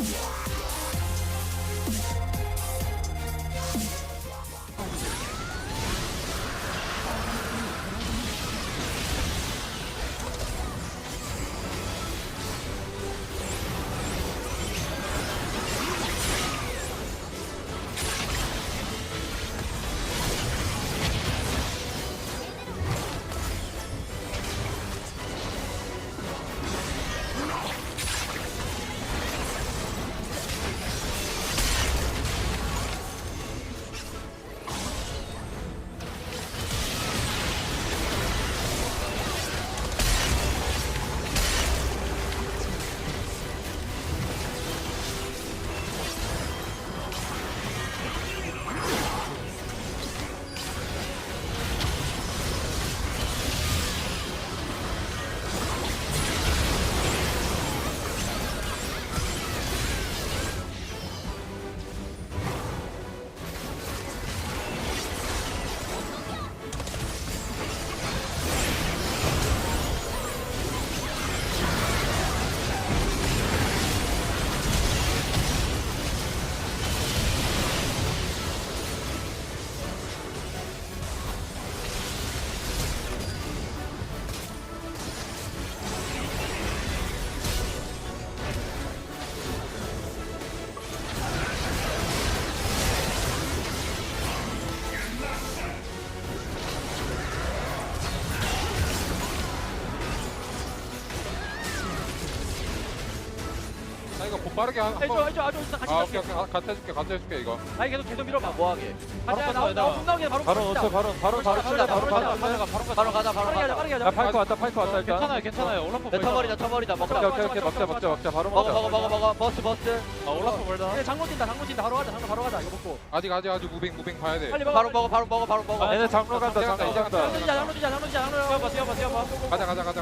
C: 빠르게
D: 해줘 아주 같이
C: 오케이 같이 해줄게 이거.
D: 아니 계속 밀어봐.
B: 뭐하게?
D: 가자 나 나오게 바로
C: 바로 가자.
D: 빠르게
C: 야 파이크 왔다 일단.
D: 괜찮아요 올라프
B: 터버리다 먹자.
C: 오케이 바로
B: 먹어 버스.
D: 올라프 멀다. 장로 뛴다 바로 가자 이거 먹고.
C: 아직 무빙 봐야 돼.
D: 빨리
B: 바로 먹어.
C: 얘네 장로 간다.
D: 장로 뛰자.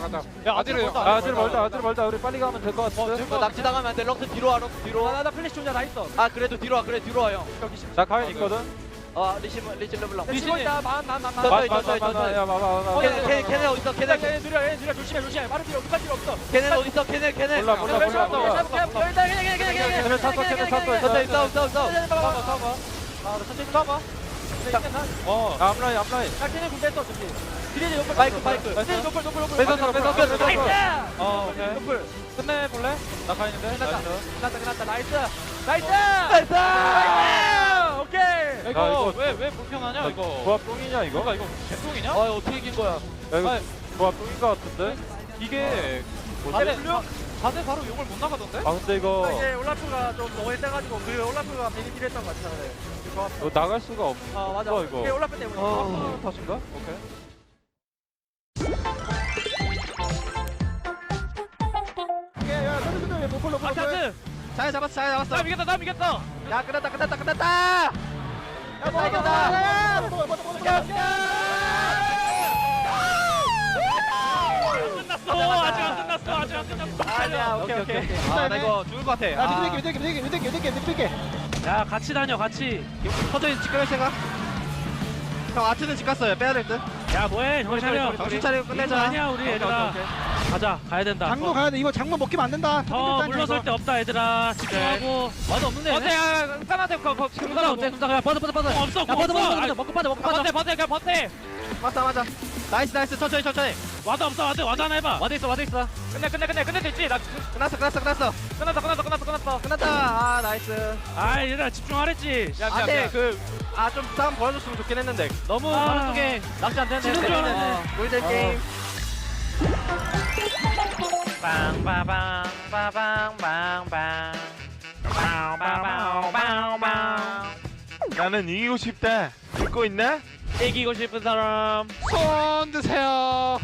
C: 가자.
D: 야,
C: 아질 멀다. 우리 빨리 가면 될 것 같은데.
B: 낙지 당하면 안 돼. 럭스 뒤로 와.
D: 나 플래시 혼자 다 있어.
B: 아 그래도 뒤로 와 형.
C: 나 가인 있거든.
B: 리신 르블랑.
D: 리신 있다. 만.
C: 야 봐봐.
B: 걔네 어딨어? 걔네
D: 느려 조심해. 빠른 뒤로 끝까지 필요 없어.
B: 걔네 어딨어? 걔네.
C: 몰라.
D: 걔네
B: 싸워.
D: 싸워. 천천히 싸워봐.
C: 앞라인.
D: 걔네 군대 했어 어차피. 뒤에 옆을
B: 파이크.
D: 뒤에 옆을.
C: 오케이.
D: 옆을.
C: 끝내볼래? 나 가인인데.
D: 끝났다. 나이스. 오케이.
C: 이거
D: 왜 불평하냐 이거.
C: 조합 똥이냐 이거?
D: 이거 개똥이냐?
B: 어떻게 이긴 거야?
C: 야 이거 조합 똥인 것 같은데?
D: 이게 다들 바로 욕을 못 나가던데?
C: 아 근데 이거
D: 이게 올라프가 좀 너무 세가지고 그 올라프가 베니필 했던 것 같아.
C: 이거 나갈 수가 없어
D: 맞아.
C: 이거.
D: 이게 올라프 때문에.
C: 탓인가? 오케이.
D: 아차트.
B: 잘 잡았어.
D: 나 이겼다.
B: 야 끝났다. 야 이겼다.
D: 아직 안 끝났어.
B: 아니야. 오케이.
D: 나 이거 죽을 것 같아. 야 같이 다녀 같이.
B: 터져 집 가면 생각. 형 아트는 집 갔어요. 빼야 될 듯.
D: 야 뭐해 정신 차려.
E: 정신 차리고 끝내자.
D: 아니야 우리 얘들아. 가자 가야 된다.
E: 장로 가야 돼. 이거 장로 먹기면 안 된다.
D: 더 물러설 데 없다 얘들아. 집중하고. 와도 없는데. 어때? 깜깜한테 금사라 어때? 금사라 빠져. 없어. 빠져. 먹고 빠져. 버텨. 그냥 버텨.
E: 맞다. 나이스. 천천히.
D: 와도 없어. 와도 하나 해봐.
E: 와드 있어.
D: 끝낼 수 있지. 나
E: 끝났어. 끝났다. 아, 나이스.
D: 아 얘들아 집중하랬지.
E: 안돼. 좀 싸움 보여줬으면 좋긴 했는데.
D: 너무 바로 속에 낚시 안 되는데.
E: 지는 줄 알았네. 골든 게임.
F: 나는 이기고 싶다. 듣고 있나?
D: 이기고 싶은 사람.
E: 손 드세요.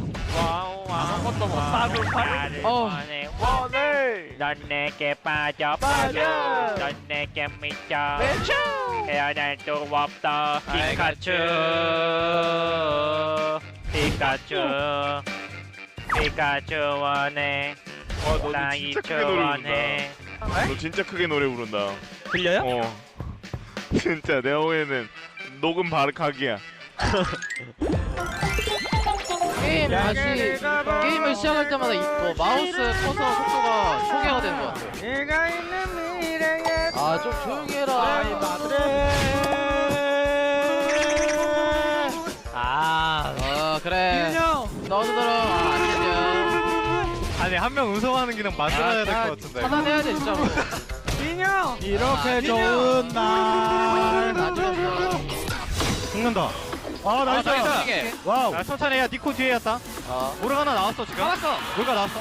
F: 아무것도 못하는 원해.
G: 넌 내게 빠져. 넌 내게 미쳐. 헤어날 수 없어. 피카츄 원해.
F: 너 진짜 크게 노래
G: 원해.
F: 부른다. 너 진짜 크게 노래 부른다.
D: 들려요?
F: 진짜 내 후에는 녹음 바르각이야.
H: 게임을 시작할 때마다 마우스 커서 속도가 초기화가 되는 것 같아.
E: 내가 있는 미래에
H: 아, 좀 조용히 해라. 그래. 너도 들어. 안 되냐.
C: 아니 한 명 우승하는 기능 만들어야 될 것 같은데.
H: 차단해야 돼, 진짜.
E: 인형.
H: 이렇게
E: 좋은 날.
C: 죽는다.
E: 아, 나이스. 와우.
C: 야 천천히 야 니코 뒤에였다. 모르가나 나왔어 지금.
H: 나왔어.
C: 모르가 나왔어.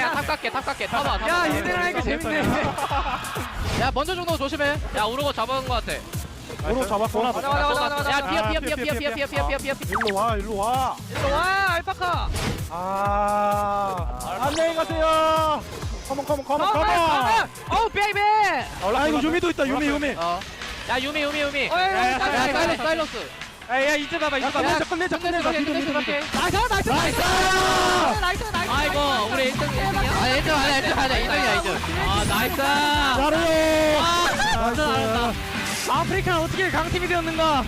H: 야, 탑 깎게. 타봐.
E: 야, 얘들아 하니까 재밌네.
H: 야, 먼저 준 거 조심해. 야, 오르고 잡아온 거 같아.
E: 오로 잡았어.
H: 맞아. 야, 피어.
E: 일로 와.
H: 알파카.
E: 안녕히 가세요. 컴온.
H: 오, 베이비.
E: 아, 이거 유미도 있다. 유미.
H: 야, 유미.
E: 야,
H: 사일러스.
E: 야, 이제 봐봐. 끝내자. 나이스.
H: 아이고, 우리 1등이야. 아, 1등 하자. 2등이야, 2등. 아, 나이스.
E: 잘해요.
H: 잘한다.
E: 아프리카 어떻게 강팀이 되었는가?